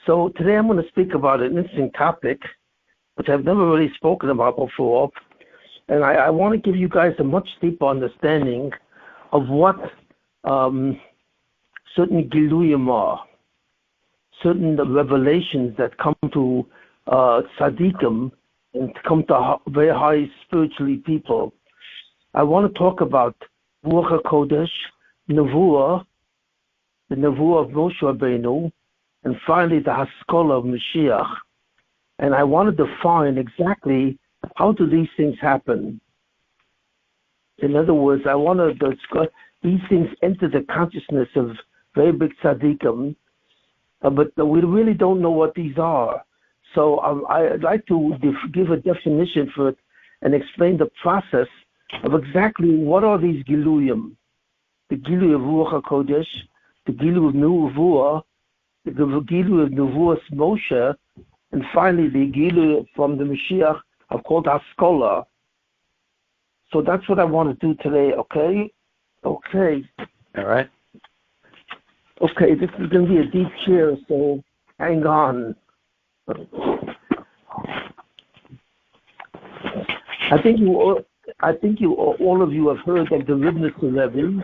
So today I'm going to speak about an interesting topic, which I've never really spoken about before. And I want to give you guys a much deeper understanding of what certain Giluyim are, certain revelations that come to tzaddikim and come to very high spiritually people. I want to talk about Ruach HaKodesh, Nevuah, the Nevuah of Moshe Rabbeinu, and finally the Haschala of Mashiach. And I want to define exactly how do these things happen. In other words, I want to discuss these things enter the consciousness of very big tzaddikim, but we really don't know what these are. So I'd like to give a definition for it and explain the process of exactly what are these Giluyim. The Giluy of Ruach HaKodesh, the Giluy of Nevuah, the Giluy of Nevuah Moshe, and finally the Giluy from the Mashiach are called Haschala. So that's what I want to do today, okay? Okay. All right. Okay, this is going to be a deep chair, so hang on. I think all of you have heard of the Ribnitzer Rebbe.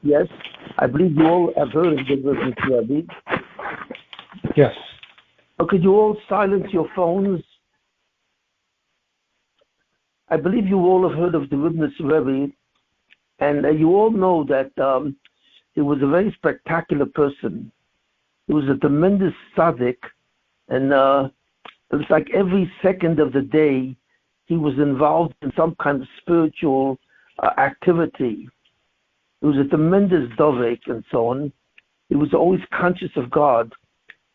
Yes, I believe you all have heard of the Ribnitzer Rebbe. Yes. Could you all silence your phones? I believe you all have heard of the Ribnitzer Rebbe, and you all know that he was a very spectacular person. He was a tremendous tzaddik, and it was like every second of the day he was involved in some kind of spiritual activity. He was a tremendous dovek and so on. He was always conscious of God,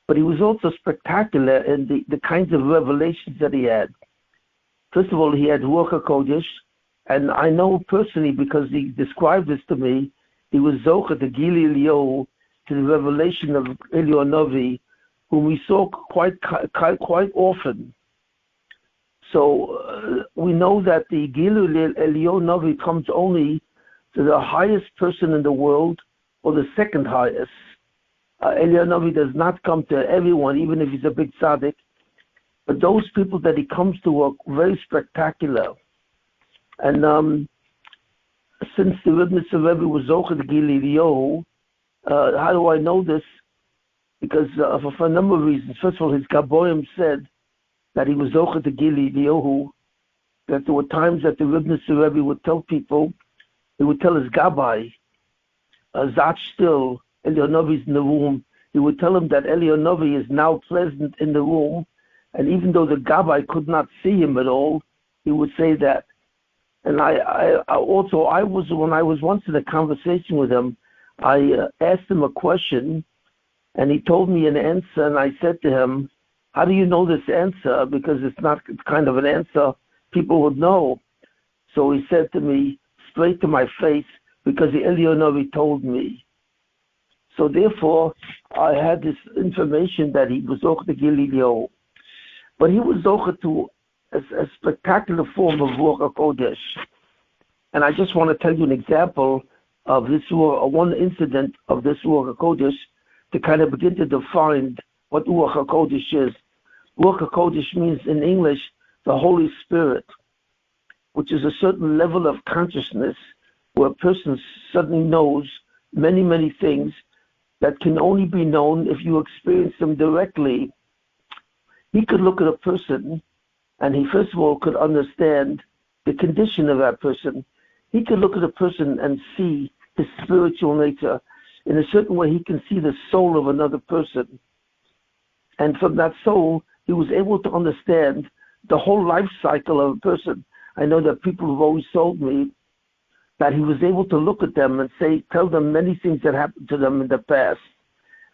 but he was also spectacular in the kinds of revelations that he had. First of all, he had Ruach HaKodesh, and I know personally because he described this to me, he was Zocher, the Gili Elio, to the revelation of Elio Novi, whom we saw quite often. So we know that the Gili Elio Novi comes only to the highest person in the world, or the second highest. Elio Novi does not come to everyone, even if he's a big tzaddik. But those people that he comes to are very spectacular. And since the Ribnitzer Rebbe was Zocher the Gili Elio, how do I know this? Because for a number of reasons. First of all, his Gaboim said that he was Zocher the Gili Elio, that there were times that the Ribnitzer Rebbe would tell people, he would tell his Gabbai, Zat still, Elio Novi's in the room, he would tell him that Elio Novi is now present in the room, and even though the Gabbai could not see him at all, he would say that. And I was when I was once in a conversation with him, I asked him a question, and he told me an answer, and I said to him, how do you know this answer? Because it's not kind of an answer people would know. So he said to me, straight to my face, because the Elio Novi told me. So therefore, I had this information that he was Zocher the Gili Elio. But he was Zocher to a spectacular form of Ruach HaKodesh. And I just want to tell you an example of this, one incident of this Ruach HaKodesh to kind of begin to define what Ruach HaKodesh is. Ruach HaKodesh means in English, the Holy Spirit, which is a certain level of consciousness where a person suddenly knows many, many things that can only be known if you experience them directly. He could look at a person, and he first of all could understand the condition of that person. He could look at a person and see his spiritual nature. In a certain way, he can see the soul of another person. And from that soul, he was able to understand the whole life cycle of a person. I know that people have always told me that he was able to look at them and tell them many things that happened to them in the past,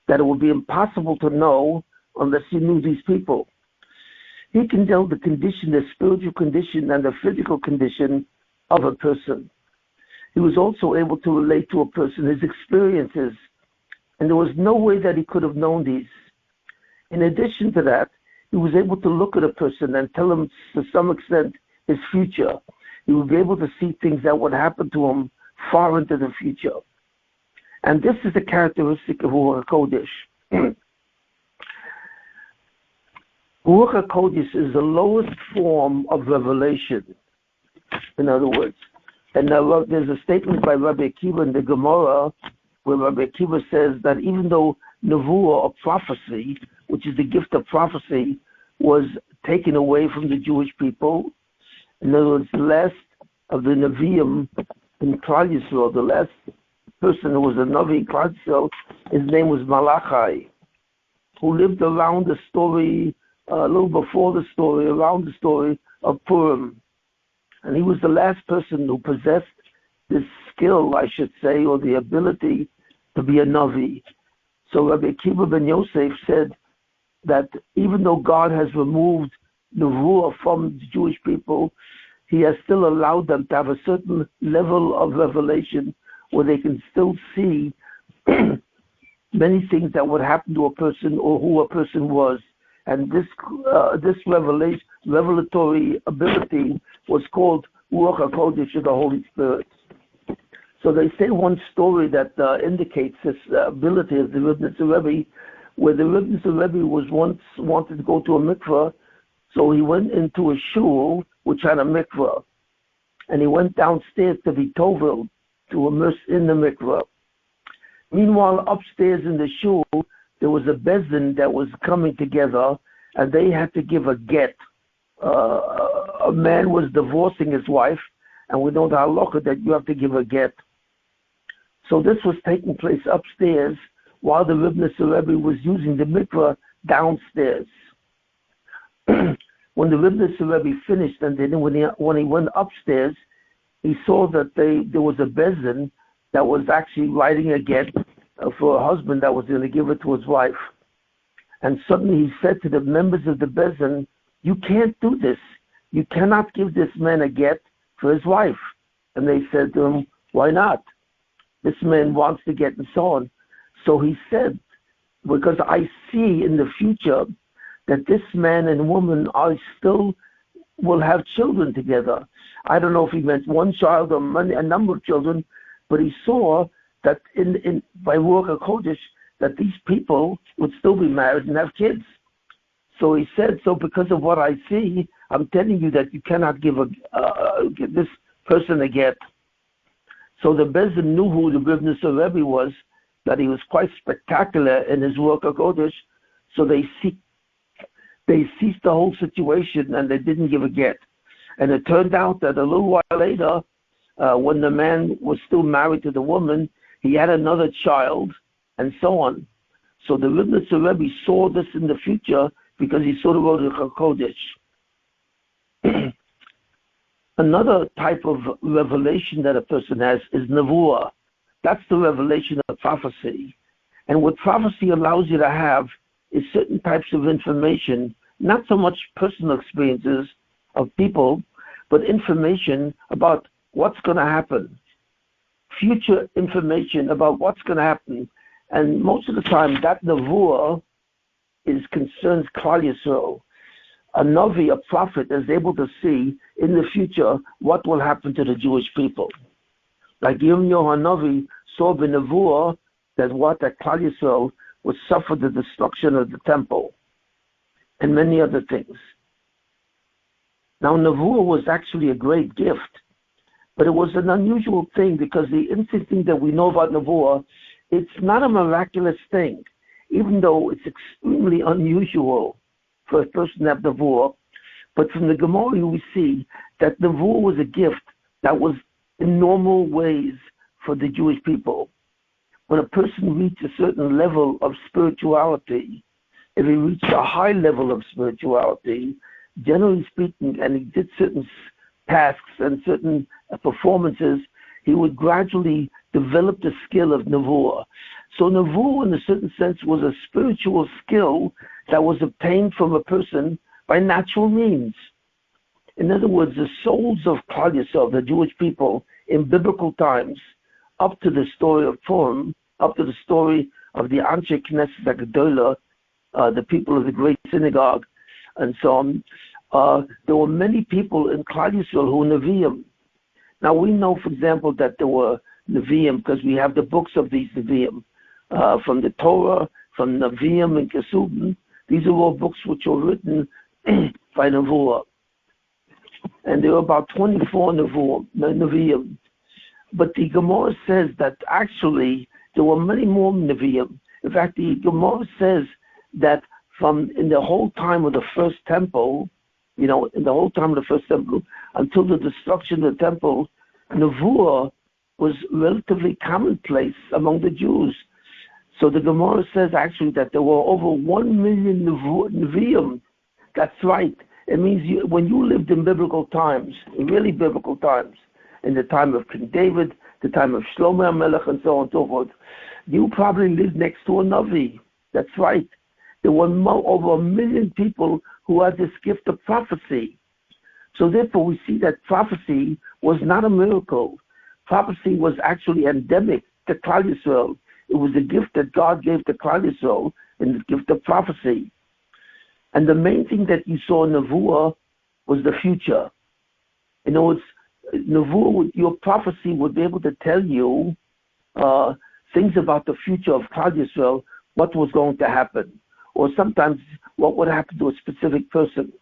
that it would be impossible to know unless you knew these people. He can tell the condition, the spiritual condition and the physical condition of a person. He was also able to relate to a person, his experiences, and there was no way that he could have known these. In addition to that, he was able to look at a person and tell him to some extent his future. He would be able to see things that would happen to him far into the future. And this is the characteristic of Ruach HaKodesh. Ruach HaKodesh is the lowest form of revelation, in other words. And there's a statement by Rabbi Akiva in the Gemara where Rabbi Akiva says that even though Nevuah, or prophecy, which is the gift of prophecy, was taken away from the Jewish people, in other words, the last of the Nevi'im in Klal Yisrael, the last person who was a Navi in Klal Yisrael, his name was Malachi, who lived around the story, a little before the story, around the story of Purim. And he was the last person who possessed this skill, I should say, or the ability to be a Navi. So Rabbi Akiva ben Yosef said that even though God has removed Nevuah from the Jewish people, he has still allowed them to have a certain level of revelation where they can still see many things that would happen to a person or who a person was. And this revelatory ability was called Ruach HaKodesh, or the Holy Spirit. So they say one story that indicates this ability of the Ribnitzer Rebbe, where the Ribnitzer Rebbe was once wanted to go to a mikveh, so he went into a shul which had a mikveh, and he went downstairs to be tovel, to immerse in the mikveh. Meanwhile, upstairs in the shul, there was a bezdin that was coming together, and they had to give a get. A man was divorcing his wife, and we know the halacha that you have to give a get. So this was taking place upstairs while the Ribnitzer Rebbe was using the mikveh downstairs. When the Ribnitzer Rebbe finished, and then when he went upstairs, he saw that there was a bezdin that was actually writing a get for a husband that was going to give it to his wife. And suddenly he said to the members of the bezdin, "You can't do this. You cannot give this man a get for his wife." And they said to him, "Why not? This man wants to get," and so on. So he said, "Because I see in the future that this man and woman will have children together." I don't know if he meant one child or a number of children, but he saw that by Ruach HaKodesh that these people would still be married and have kids. So he said, "So because of what I see, I'm telling you that you cannot give this person a get." So the bezdin knew who the Ribnitzer Rebbe was, that he was quite spectacular in his Ruach HaKodesh, so they ceased the whole situation and they didn't give a get. And it turned out that a little while later, when the man was still married to the woman, he had another child, and so on. So the Ribnitzer Rebbe saw this in the future because he saw the Ruach HaKodesh. Another type of revelation that a person has is Nevuah. That's the revelation of prophecy. And what prophecy allows you to have is certain types of information, not so much personal experiences of people, but information about what's going to happen, future information about what's going to happen. And most of the time, that Nevuah concerns Klal Yisrael. A Navi, a prophet, is able to see in the future what will happen to the Jewish people. Like Yirmiyahu Hanavi saw the Nevuah that Klal Yisrael would suffer the destruction of the temple and many other things. Now, Nevuah was actually a great gift, but it was an unusual thing because the interesting thing that we know about Nevuah, it's not a miraculous thing, even though it's extremely unusual for a person to have Nevuah. But from the Gemara, we see that Nevuah was a gift that was in normal ways for the Jewish people. When a person reached a certain level of spirituality, if he reached a high level of spirituality, generally speaking, and he did certain tasks and certain performances, he would gradually develop the skill of Nevuah. So Nevuah, in a certain sense, was a spiritual skill that was obtained from a person by natural means. In other words, the souls of Klal Yisrael, the Jewish people, in biblical times, up to the story of Purim, up to the story of the Anshe Knesset HaGedolah, the people of the Great Synagogue, and so on, there were many people in Klal Yisrael who were Nevi'im. Now we know, for example, that there were Nevi'im because we have the books of these Nevi'im, from the Torah, from Nevi'im and Kessin. These are all books which were written by Nevuah. And there were about 24 Nevi'im. But the Gemara says that actually there were many more Nevi'im. In fact, the Gemara says that in the whole time of the first temple, until the destruction of the temple, Nevuah was relatively commonplace among the Jews. So the Gemara says actually that there were over 1 million Nevi'im. That's right. It means when you lived in biblical times, in really biblical times, in the time of King David, the time of Shlomo HaMelech, and so on and so forth, you probably lived next to a Navi. That's right. There were over 1 million people who had this gift of prophecy. So therefore we see that prophecy was not a miracle. Prophecy was actually endemic to Klal Yisrael. It was a gift that God gave to Klal Yisrael, and the gift of prophecy. And the main thing that you saw in Nevuah was the future. In other words, Nevuah, your prophecy would be able to tell you things about the future of Klal Yisrael, what was going to happen, or sometimes what would happen to a specific person.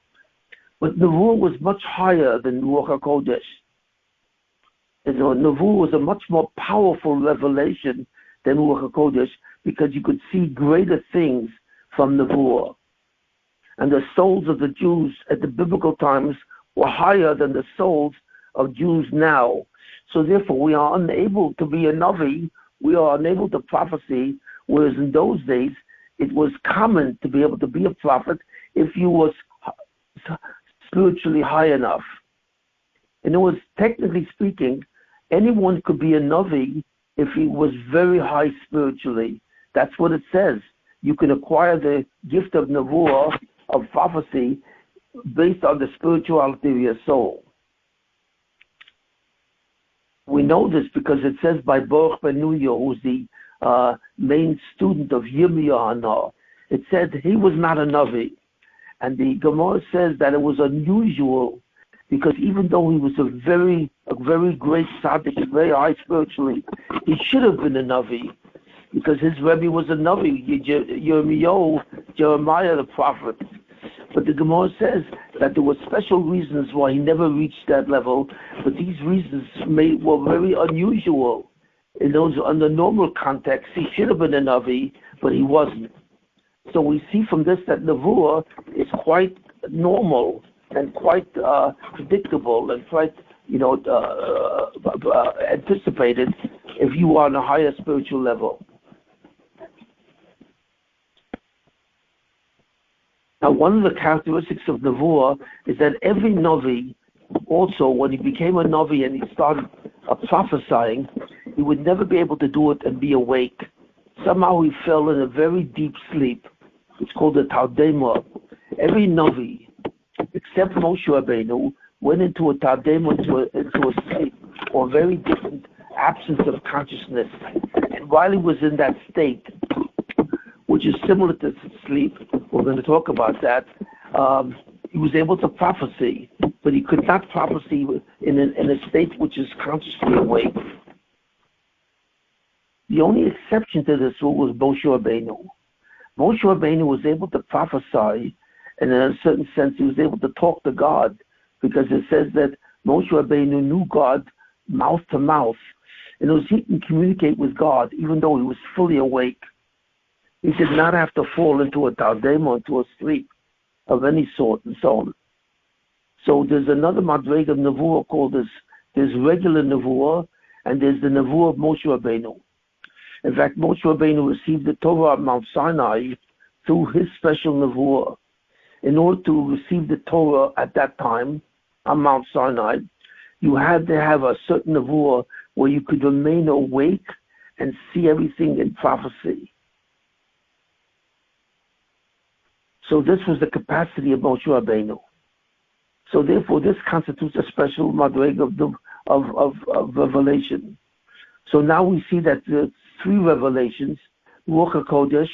But Nevuah was much higher than Ruach HaKodesh. Nevuah was a much more powerful revelation than Ruach HaKodesh because you could see greater things from Nevuah. And the souls of the Jews at the biblical times were higher than the souls of Jews now. So therefore, we are unable to be a Navi, we are unable to prophesy, whereas in those days, it was common to be able to be a prophet if you was spiritually high enough. In other words, technically speaking, anyone could be a Navi if he was very high spiritually. That's what it says. You can acquire the gift of Nevuah, of prophecy, based on the spirituality of your soul. We know this because it says by Baruch ben Nuya, who's the main student of Yirmiyah, it said he was not a Navi. And the Gemara says that it was unusual because even though he was a very great tzaddik, very high spiritually, he should have been a Navi because his Rebbe was a Navi, Jeremiah the prophet. But the Gemara says that there were special reasons why he never reached that level, but these reasons were very unusual. In those, under normal context, he should have been a Navi, but he wasn't. So we see from this that Nevuah is quite normal and quite predictable and quite, anticipated if you are on a higher spiritual level. Now, one of the characteristics of Nevuah is that every Navi, also, when he became a Navi and he started prophesying, he would never be able to do it and be awake. Somehow he fell in a very deep sleep. It's called a Tardema. Every Navi, except Moshe Rabbeinu, went into a Tardema, into a sleep, or a very different absence of consciousness. And while he was in that state, which is similar to sleep, we're going to talk about that, he was able to prophesy, but he could not prophesy in a state which is consciously awake. The only exception to this rule was Moshe Rabbeinu. Moshe Rabbeinu was able to prophesy, and in a certain sense he was able to talk to God, because it says that Moshe Rabbeinu knew God mouth to mouth, and he can communicate with God even though he was fully awake. He did not have to fall into a tardema, into a sleep of any sort, and so on. So there's another madrega of Nevuah called there's regular Nevuah, and there's the Nevuah of Moshe Rabbeinu. In fact, Moshe Rabbeinu received the Torah at Mount Sinai through his special Nevuah. In order to receive the Torah at that time on Mount Sinai, you had to have a certain Nevuah where you could remain awake and see everything in prophecy. So this was the capacity of Moshe Rabbeinu. So therefore, this constitutes a special madrega of revelation. So now we see that the three revelations: Ruach HaKodesh,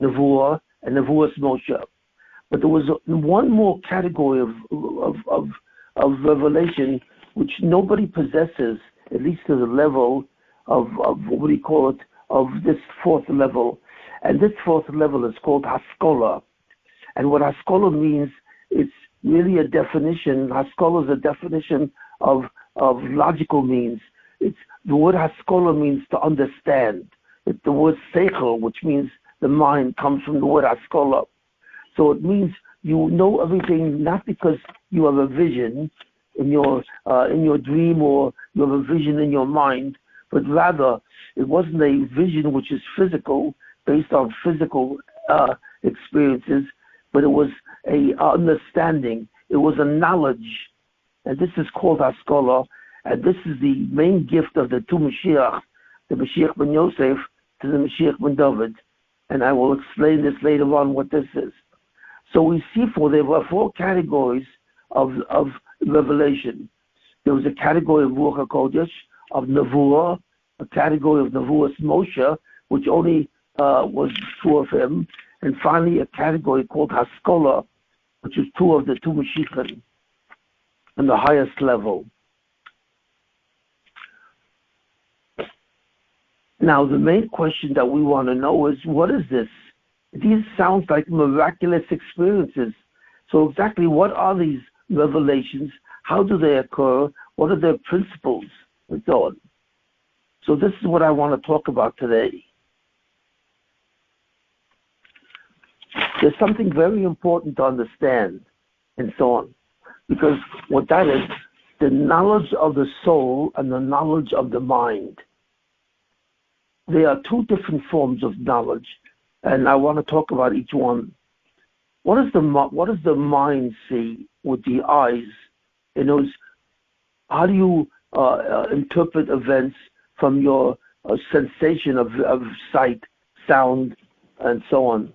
Nevuah, and Nevuah's Moshe. But there was one more category of revelation which nobody possesses, at least to the level of what do you call it, of this fourth level. And this fourth level is called Haschala. And what Haschala means it's really a definition. Haschala is a definition of logical means. The word Haschala means to understand. The word seichel, which means the mind, comes from the word Haschala. So it means you know everything not because you have a vision in your dream or you have a vision in your mind, but rather it wasn't a vision which is physical, based on physical experiences, but it was a understanding. It was a knowledge, and this is called Haschala, and this is the main gift of the two Mashiach, the Mashiach ben Yosef to the Mashiach ben David, and I will explain this later on what this is. So we see there were 4 categories of revelation. There was a category of Ruach HaKodesh, of Nevuah, a category of Nevuah's Moshe, which only was 2 of him, and finally a category called Haschala, which is 2 of the 2 Mashiachim on the highest level. Now, the main question that we want to know is, what is this? These sound like miraculous experiences. So exactly what are these revelations? How do they occur? What are their principles? And so on. So this is what I want to talk about today. There's something very important to understand, and so on. Because what that is, the knowledge of the soul and the knowledge of the mind. They are 2 different forms of knowledge, and I want to talk about each one. What does the mind see with the eyes? You know, how do you interpret events from your sensation of sight, sound, and so on?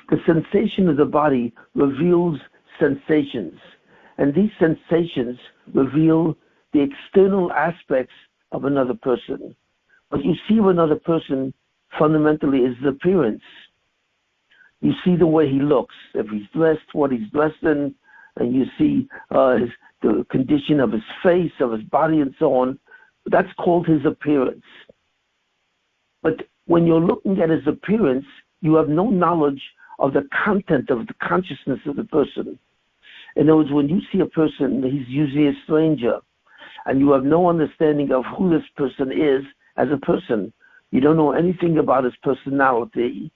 The sensation of the body reveals sensations, and these sensations reveal the external aspects of another person. What you see of another person fundamentally is the appearance. You see the way he looks, if he's dressed, what he's dressed in, and you see the condition of his face, of his body, and so on. That's called his appearance. But when you're looking at his appearance, you have no knowledge of the content of the consciousness of the person. In other words, when you see a person, he's usually a stranger, and you have no understanding of who this person is as a person. You don't know anything about his personality.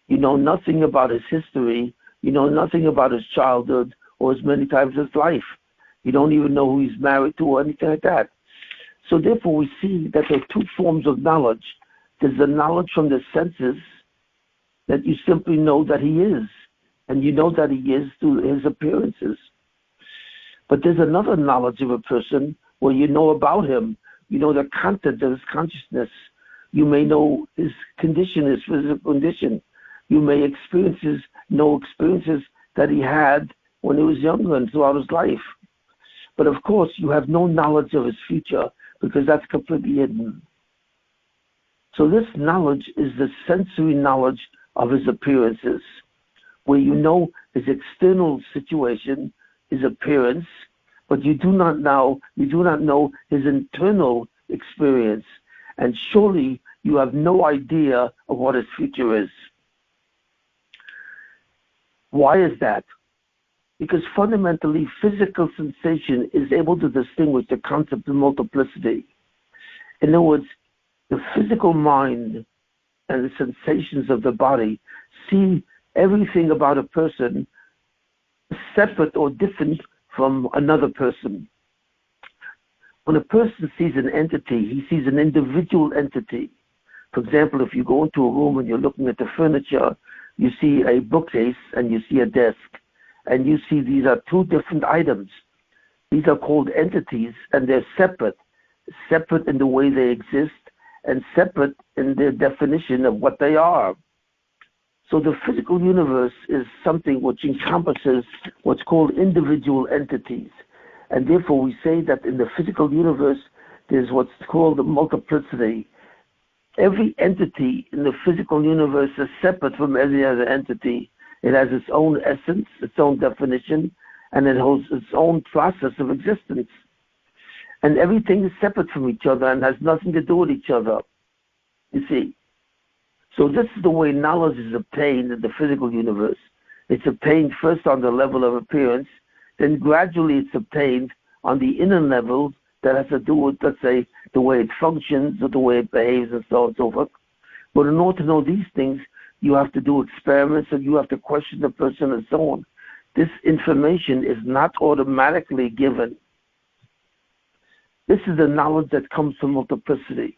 You know nothing about his history. You know nothing about his childhood or as many times his life. You don't even know who he's married to or anything like that. So therefore we see that there are 2 forms of knowledge. There's the knowledge from the senses, that you simply know that he is, and you know that he is through his appearances. But there's another knowledge of a person where you know about him. You know the content of his consciousness. You may know his condition, his physical condition. You may know experiences that he had when he was younger and throughout his life. But of course, you have no knowledge of his future because that's completely hidden. So this knowledge is the sensory knowledge of his appearances, where you know his external situation, his appearance, but you do not know his internal experience, and surely you have no idea of what his future is. Why is that? Because fundamentally, physical sensation is able to distinguish the concept of multiplicity. In other words, the physical mind and the sensations of the body see everything about a person separate or different from another person. When a person sees an entity, he sees an individual entity. For example, if you go into a room and you're looking at the furniture, you see a bookcase and you see a desk, and you see these are 2 different items. These are called entities, and they're separate in the way they exist, and separate in their definition of what they are. So the physical universe is something which encompasses what's called individual entities. And therefore we say that in the physical universe there's what's called the multiplicity. Every entity in the physical universe is separate from every other entity. It has its own essence, its own definition, and it holds its own process of existence. And everything is separate from each other and has nothing to do with each other, you see. So this is the way knowledge is obtained in the physical universe. It's obtained first on the level of appearance, then gradually it's obtained on the inner level that has to do with, let's say, the way it functions or the way it behaves and so on and so forth. But in order to know these things, you have to do experiments and you have to question the person and so on. This information is not automatically given. This is the knowledge that comes from multiplicity.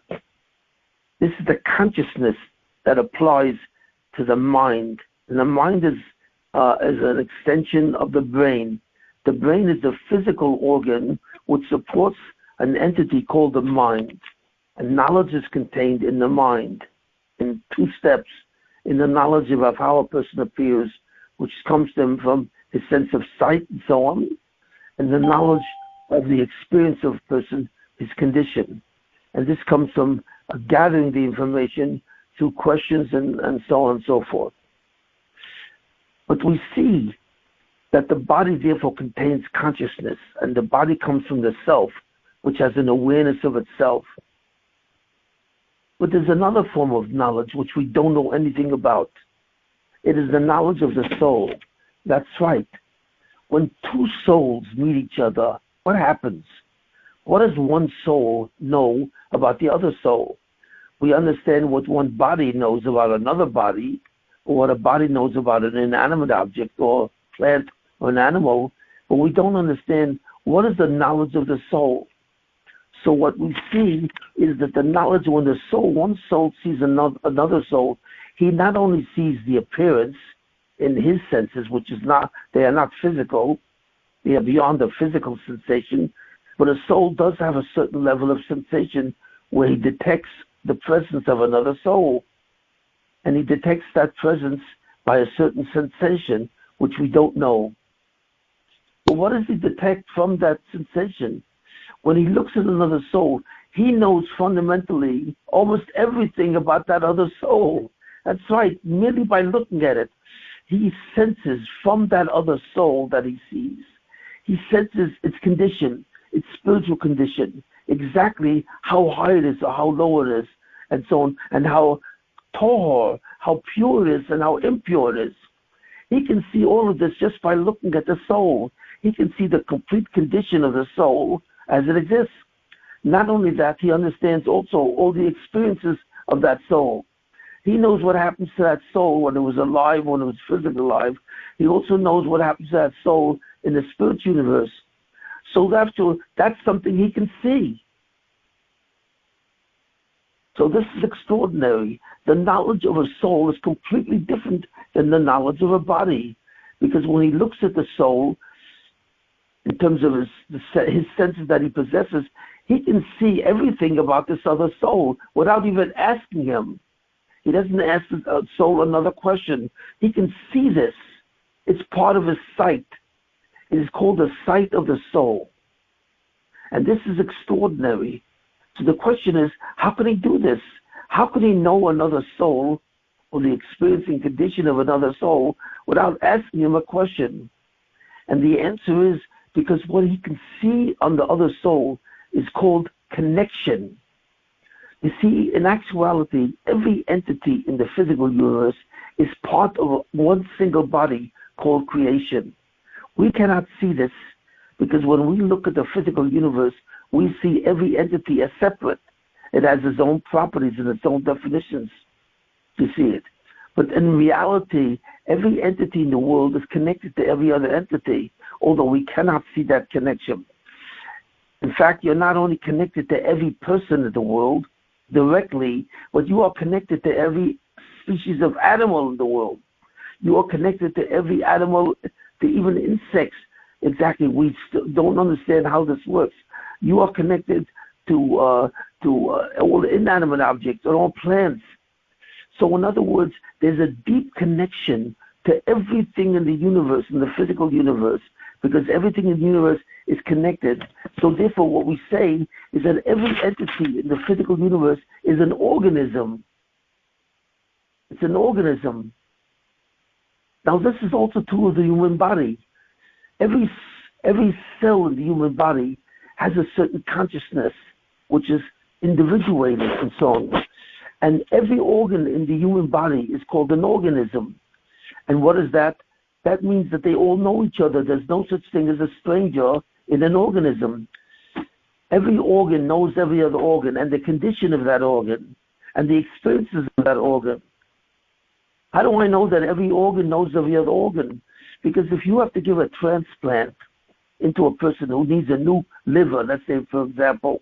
This is the consciousness that applies to the mind. And the mind is an extension of the brain. The brain is a physical organ which supports an entity called the mind. And knowledge is contained in the mind in two steps. In the knowledge of how a person appears, which comes to him from his sense of sight and so on, and the knowledge of the experience of a person, his condition. And this comes from gathering the information through questions and so on and so forth. But we see that the body therefore contains consciousness, and the body comes from the self, which has an awareness of itself. But there's another form of knowledge which we don't know anything about. It is the knowledge of the soul. That's right. When two souls meet each other, what happens? What does one soul know about the other soul? We understand what one body knows about another body, or what a body knows about an inanimate object or plant or an animal, but we don't understand what is the knowledge of the soul. So what we see is that the knowledge when one soul sees another soul, he not only sees the appearance in his senses, which is not, they are not physical, they are beyond the physical sensation, but a soul does have a certain level of sensation where he detects the presence of another soul. And he detects that presence by a certain sensation, which we don't know. But what does he detect from that sensation? When he looks at another soul, he knows fundamentally almost everything about that other soul. That's right, merely by looking at it, he senses from that other soul that he sees. He senses its condition, its spiritual condition, exactly how high it is or how low it is, and so on, and how tahor, how pure it is and how impure it is. He can see all of this just by looking at the soul. He can see the complete condition of the soul as it exists. Not only that, he understands also all the experiences of that soul. He knows what happens to that soul when it was alive, when it was physically alive. He also knows what happens to that soul in the spiritual universe. So that's something he can see. So this is extraordinary. The knowledge of a soul is completely different than the knowledge of a body. Because when he looks at the soul, in terms of his senses that he possesses, he can see everything about this other soul without even asking him. He doesn't ask the soul another question. He can see this. It's part of his sight. It is called the sight of the soul. And this is extraordinary. So the question is, how can he do this? How can he know another soul or the experiencing condition of another soul without asking him a question? And the answer is because what he can see on the other soul is called connection. You see, in actuality, every entity in the physical universe is part of one single body called creation. We cannot see this because when we look at the physical universe, we see every entity as separate. It has its own properties and its own definitions. You see it. But in reality, every entity in the world is connected to every other entity, although we cannot see that connection. In fact, you're not only connected to every person in the world directly, but you are connected to every species of animal in the world. You are connected to every animal, to even insects. Exactly, we still don't understand how this works. You are connected to all the inanimate objects and all plants. So in other words, there's a deep connection to everything in the universe, in the physical universe, because everything in the universe is connected. So therefore what we say is that every entity in the physical universe is an organism. It's an organism. Now this is also true of the human body. Every cell in the human body has a certain consciousness, which is individuated and so on. And every organ in the human body is called an organism. And what is that? that means that they all know each other. There's no such thing as a stranger in an organism. Every organ knows every other organ and the condition of that organ and the experiences of that organ. How do I know that every organ knows every other organ? Because if you have to give a transplant into a person who needs a new liver, let's say, for example,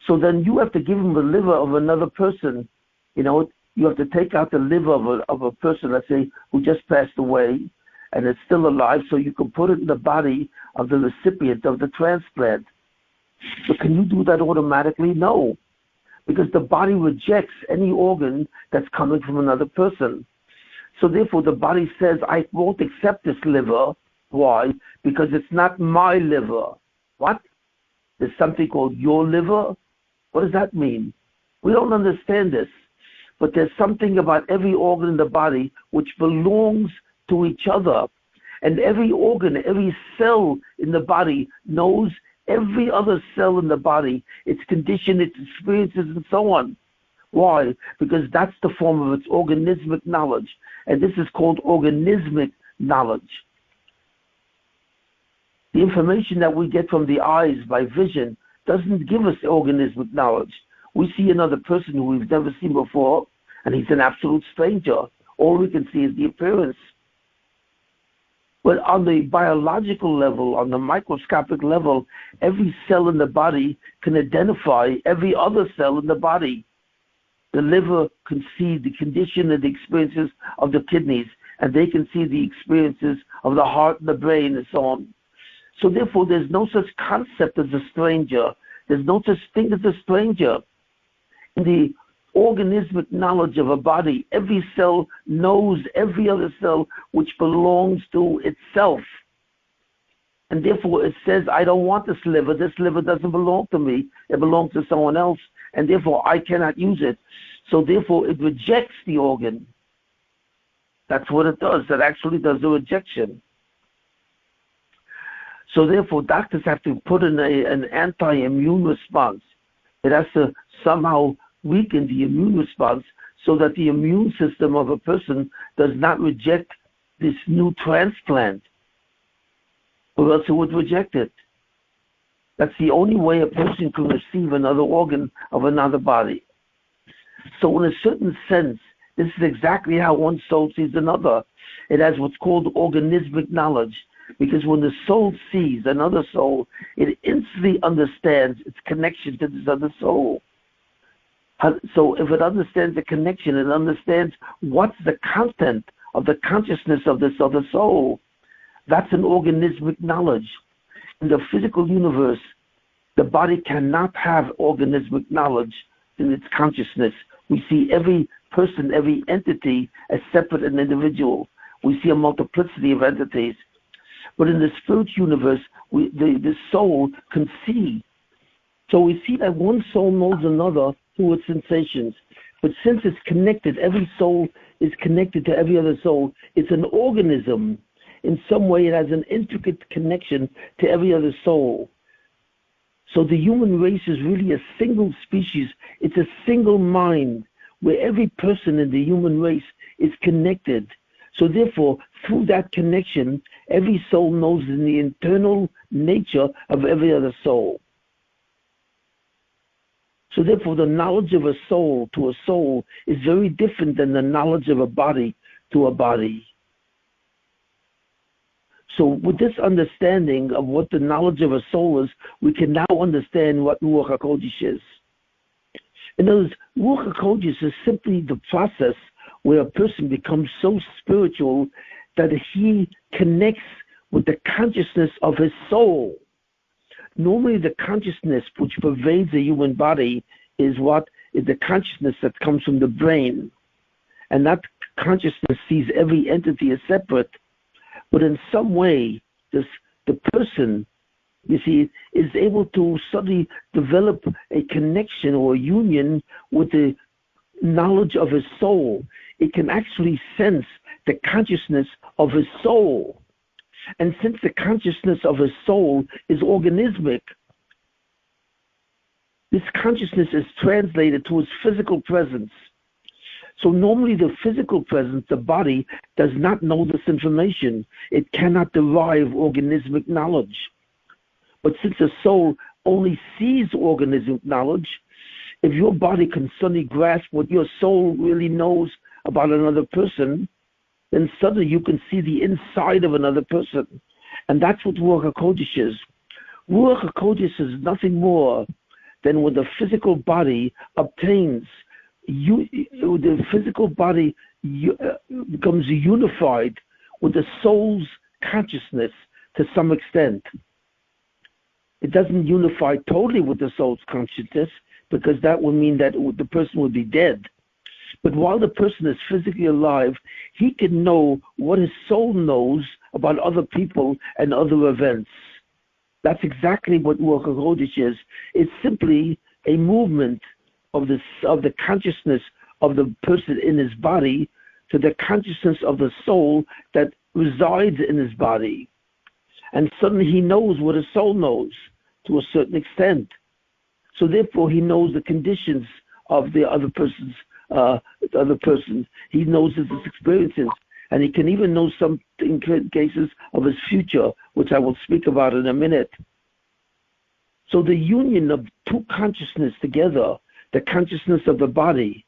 so then you have to give him the liver of another person. You know, you have to take out the liver of a person, let's say, who just passed away and is still alive, so you can put it in the body of the recipient of the transplant. So can you do that automatically? No, because the body rejects any organ that's coming from another person. So therefore the body says, I won't accept this liver. Why? Because it's not my liver. What? There's something called your liver? What does that mean? We don't understand this. But there's something about every organ in the body which belongs to each other. And every organ, every cell in the body knows every other cell in the body, its condition, its experiences, and so on. Why? Because that's the form of its organismic knowledge. And this is called organismic knowledge. The information that we get from the eyes by vision doesn't give us organismic knowledge. We see another person who we've never seen before, and he's an absolute stranger. All we can see is the appearance. But on the biological level, on the microscopic level, every cell in the body can identify every other cell in the body. The liver can see the condition and the experiences of the kidneys, and they can see the experiences of the heart and the brain and so on. So therefore, there's no such concept as a stranger. There's no such thing as a stranger. In the organismic knowledge of a body, every cell knows every other cell which belongs to itself. And therefore it says, I don't want this liver doesn't belong to me, it belongs to someone else, and therefore I cannot use it. So therefore it rejects the organ. That's what it does. It actually does a rejection. So therefore doctors have to put in an anti-immune response. It has to somehow weaken the immune response so that the immune system of a person does not reject this new transplant, or else it would reject it. That's the only way a person can receive another organ of another body. So in a certain sense, this is exactly how one soul sees another. It has what's called organismic knowledge, because when the soul sees another soul, it instantly understands its connection to this other soul. So if it understands the connection, it understands what's the content of the consciousness of this other soul. That's an organismic knowledge. In the physical universe, the body cannot have organismic knowledge in its consciousness. We see every person, every entity as separate and individual. We see a multiplicity of entities. But in the spiritual universe, the soul can see. So we see that one soul knows another through its sensations. But since it's connected, every soul is connected to every other soul. It's an organism. In some way, it has an intricate connection to every other soul. So the human race is really a single species. It's a single mind where every person in the human race is connected. So therefore, through that connection, every soul knows in the internal nature of every other soul. So therefore, the knowledge of a soul to a soul is very different than the knowledge of a body to a body. So with this understanding of what the knowledge of a soul is, we can now understand what Ruach HaKodesh is. In other words, Ruach HaKodesh is simply the process where a person becomes so spiritual that he connects with the consciousness of his soul. Normally the consciousness which pervades the human body is the consciousness that comes from the brain. And that consciousness sees every entity as separate. But in some way, the person, you see, is able to suddenly develop a connection or a union with the knowledge of his soul. It can actually sense the consciousness of his soul. And since the consciousness of his soul is organismic, this consciousness is translated to his physical presence. So normally the physical presence, the body, does not know this information. It cannot derive organismic knowledge. But since the soul only sees organismic knowledge, if your body can suddenly grasp what your soul really knows about another person, then suddenly you can see the inside of another person. And that's what Ruach HaKodesh is. Ruach HaKodesh is nothing more than when the physical body obtains, the physical body becomes unified with the soul's consciousness to some extent. It doesn't unify totally with the soul's consciousness, because that would mean that the person would be dead. But while the person is physically alive, he can know what his soul knows about other people and other events. That's exactly what Ruach HaKodesh is. It's simply a movement of the consciousness of the person in his body to the consciousness of the soul that resides in his body. And suddenly he knows what his soul knows to a certain extent. So therefore he knows the conditions of the other person. He knows his experiences, and he can even know some cases of his future, which I will speak about in a minute. So the union of two consciousness together, the consciousness of the body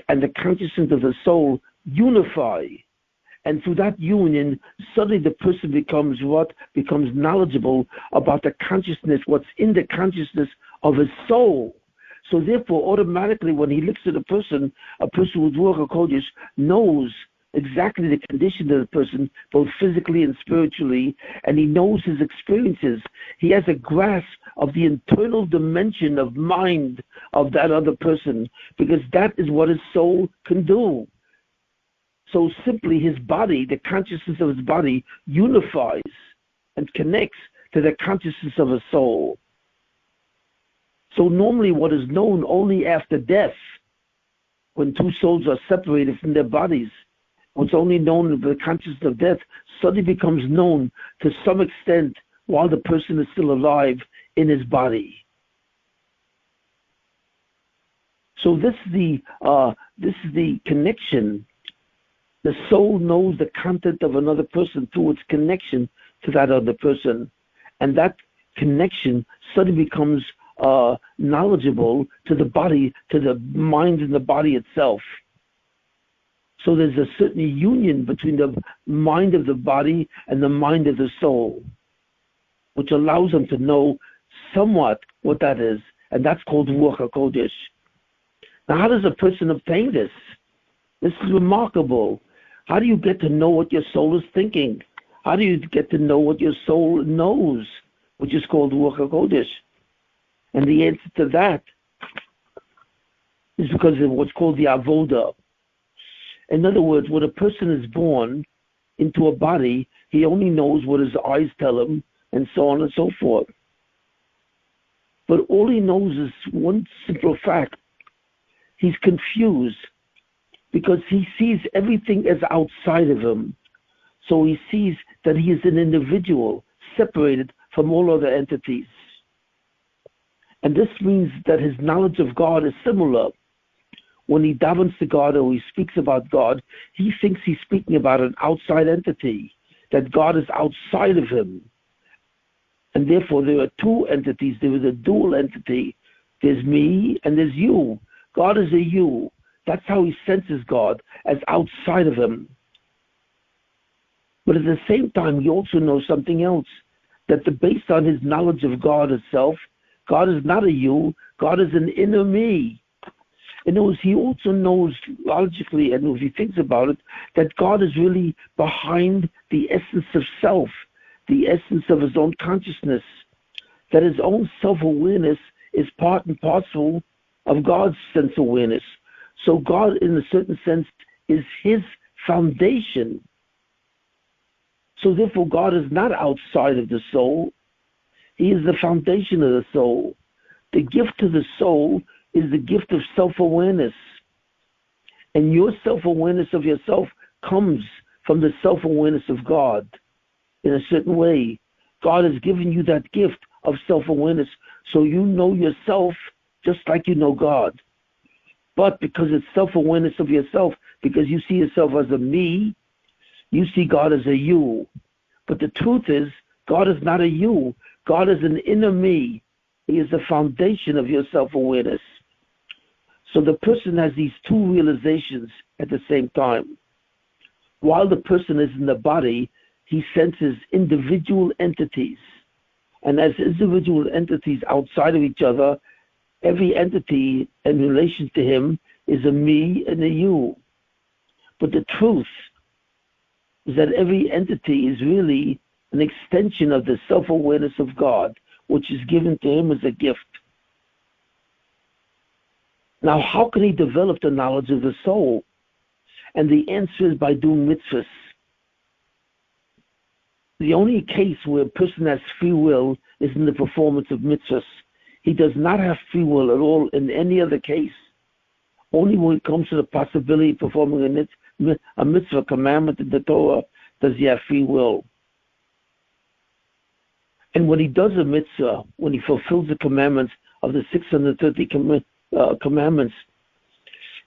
and the consciousness of the soul, unify. And through that union, suddenly the person becomes knowledgeable about the consciousness, what's in the consciousness of his soul. So therefore, automatically, when he looks at a person with Ruach HaKodesh knows exactly the condition of the person, both physically and spiritually, and he knows his experiences. He has a grasp of the internal dimension of mind of that other person, because that is what his soul can do. So simply his body, the consciousness of his body, unifies and connects to the consciousness of his soul. So normally what is known only after death, when two souls are separated from their bodies, what's only known of the consciousness of death suddenly becomes known to some extent while the person is still alive in his body. So this is the connection. The soul knows the content of another person through its connection to that other person. And that connection suddenly becomes knowledgeable to the body, to the mind and the body itself. So there's a certain union between the mind of the body and the mind of the soul, which allows them to know somewhat what that is. And that's called Ruach HaKodesh. Now, how does a person obtain this? This is remarkable. How do you get to know what your soul is thinking? How do you get to know what your soul knows, which is called Ruach HaKodesh? And the answer to that is because of what's called the avoda. In other words, when a person is born into a body, he only knows what his eyes tell him, and so on and so forth. But all he knows is one simple fact. He's confused because he sees everything as outside of him. So he sees that he is an individual, separated from all other entities. And this means that his knowledge of God is similar. When he davens to God or he speaks about God, he thinks he's speaking about an outside entity, that God is outside of him. And therefore there are two entities. There is a dual entity. There's me and there's you. God is a you. That's how he senses God, as outside of him. But at the same time, he also knows something else, that based on his knowledge of God itself, God is not a you, God is an inner me. In other words, he also knows logically, and if he thinks about it, that God is really behind the essence of self, the essence of his own consciousness, that his own self-awareness is part and parcel of God's sense awareness. So God, in a certain sense, is his foundation. So therefore, God is not outside of the soul. He is the foundation of the soul. The gift to the soul is the gift of self-awareness. And your self-awareness of yourself comes from the self-awareness of God. In a certain way, God has given you that gift of self-awareness, so you know yourself just like you know God. But because it's self-awareness of yourself, because you see yourself as a me, you see God as a you. But the truth is, God is not a you. God is an inner me. He is the foundation of your self-awareness. So the person has these two realizations at the same time. While the person is in the body, he senses individual entities. And as individual entities outside of each other, every entity in relation to him is a me and a you. But the truth is that every entity is really an extension of the self-awareness of God, which is given to him as a gift. Now, how can he develop the knowledge of the soul? And the answer is by doing mitzvahs. The only case where a person has free will is in the performance of mitzvahs. He does not have free will at all in any other case. Only when it comes to the possibility of performing a mitzvah, commandment in the Torah, does he have free will. And when he does a mitzvah, when he fulfills the commandments of the 630 commandments,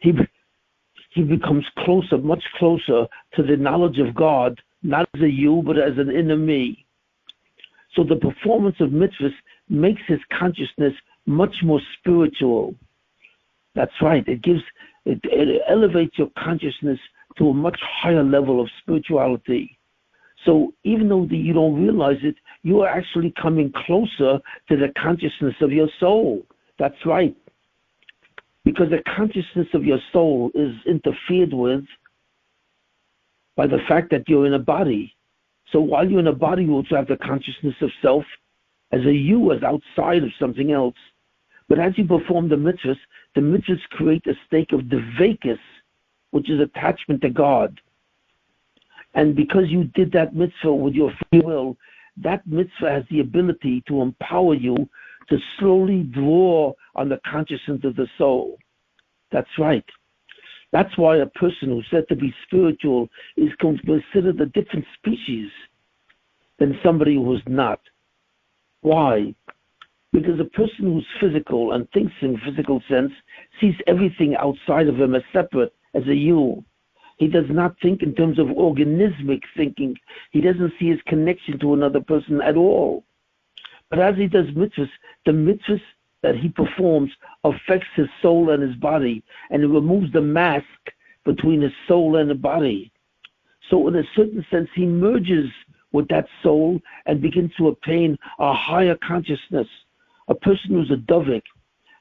he becomes closer, much closer to the knowledge of God, not as a you, but as an inner me. So the performance of mitzvahs makes his consciousness much more spiritual. That's right. It elevates your consciousness to a much higher level of spirituality. So even though you don't realize it, you are actually coming closer to the consciousness of your soul. That's right. Because the consciousness of your soul is interfered with by the fact that you're in a body. So while you're in a body, you also have the consciousness of self as a you, as outside of something else. But as you perform the mitzvahs create a state of devekus, which is attachment to God. And because you did that mitzvah with your free will, that mitzvah has the ability to empower you to slowly draw on the consciousness of the soul. That's right. That's why a person who's said to be spiritual is considered a different species than somebody who's not. Why? Because a person who's physical and thinks in physical sense sees everything outside of him as separate, as a you. He does not think in terms of organismic thinking. He doesn't see his connection to another person at all. But as he does mitzvahs, the mitzvahs that he performs affects his soul and his body, and it removes the mask between his soul and the body. So in a certain sense, he merges with that soul and begins to attain a higher consciousness. A person who's a dovik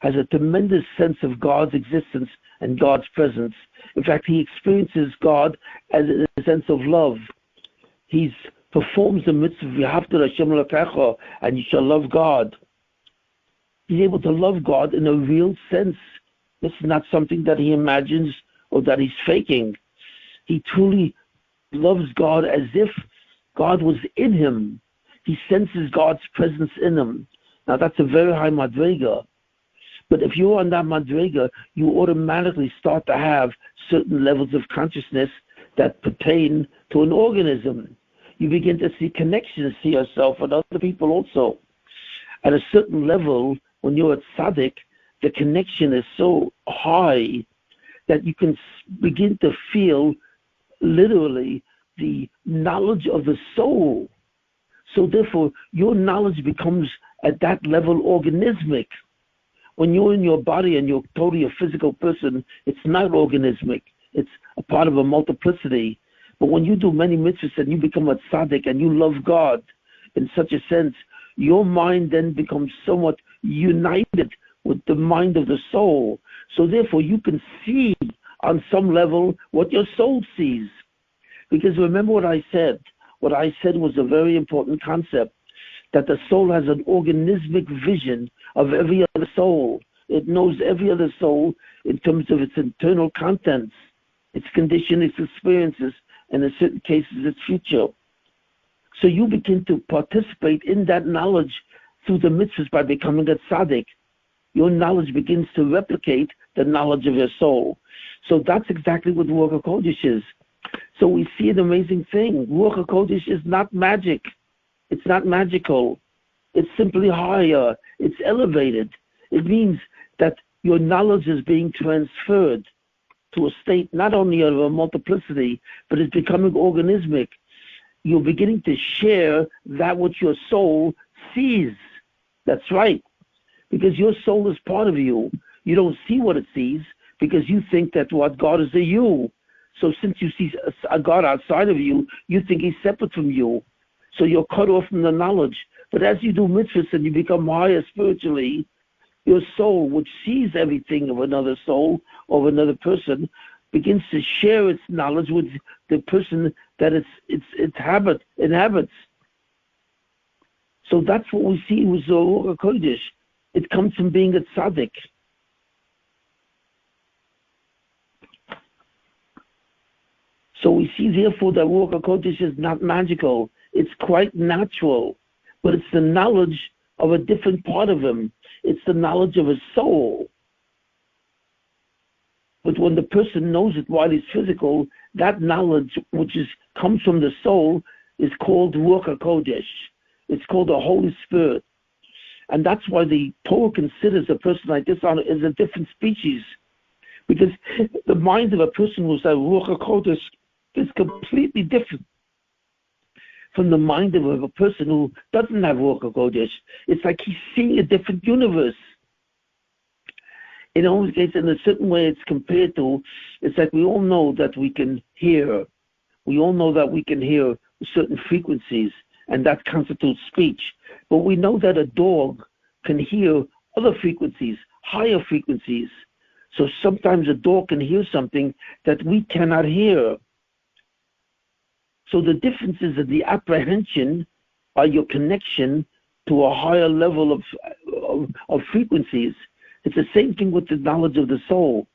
has a tremendous sense of God's existence and God's presence. In fact, he experiences God as a sense of love. He performs the mitzvah, V'ahavta Hashem Elokecha, and you shall love God. He's able to love God in a real sense. This is not something that he imagines or that he's faking. He truly loves God as if God was in him. He senses God's presence in him. Now that's a very high madrega. But if you're on that madrega, you automatically start to have certain levels of consciousness that pertain to an organism. You begin to see connections to yourself and other people also. At a certain level, when you're at tzaddik, the connection is so high that you can begin to feel literally the knowledge of the soul. So therefore, your knowledge becomes at that level organismic. When you're in your body and you're totally a physical person, it's not organismic. It's a part of a multiplicity. But when you do many mitzvahs and you become a tzaddik and you love God in such a sense, your mind then becomes somewhat united with the mind of the soul. So therefore, you can see on some level what your soul sees. Because remember what I said. What I said was a very important concept, that the soul has an organismic vision of every other soul. It knows every other soul in terms of its internal contents, its condition, its experiences, and in certain cases, its future. So you begin to participate in that knowledge through the mitzvahs by becoming a tzaddik. Your knowledge begins to replicate the knowledge of your soul. So that's exactly what Ruach HaKodesh is. So we see an amazing thing. Ruach HaKodesh is not magic. It's not magical. It's simply higher. It's elevated. It means that your knowledge is being transferred to a state not only of a multiplicity, but it's becoming organismic. You're beginning to share that which your soul sees. That's right. Because your soul is part of you. You don't see what it sees because you think that what God is a you. So since you see a God outside of you, you think he's separate from you. So you're cut off from the knowledge. But as you do mitzvahs and you become higher spiritually, your soul, which sees everything of another soul or of another person, begins to share its knowledge with the person that it inhabits. So that's what we see with the Ruach HaKodesh. It comes from being a tzaddik. So we see, therefore, that Ruach HaKodesh is not magical. It's quite natural. But it's the knowledge of a different part of him. It's the knowledge of his soul. But when the person knows it while he's physical, that knowledge, which comes from the soul, is called Ruach HaKodesh. It's called the Holy Spirit. And that's why the Torah considers a person like this as a different species. Because the mind of a person who's a Ruach HaKodesh is completely different from the mind of a person who doesn't have Ruach HaKodesh. It's like he's seeing a different universe. In almost case, in a certain way, it's compared to, it's like we all know that we can hear. We all know that we can hear certain frequencies, and that constitutes speech. But we know that a dog can hear other frequencies, higher frequencies. So sometimes a dog can hear something that we cannot hear. So the difference is in the apprehension by your connection to a higher level of frequencies. It's the same thing with the knowledge of the soul.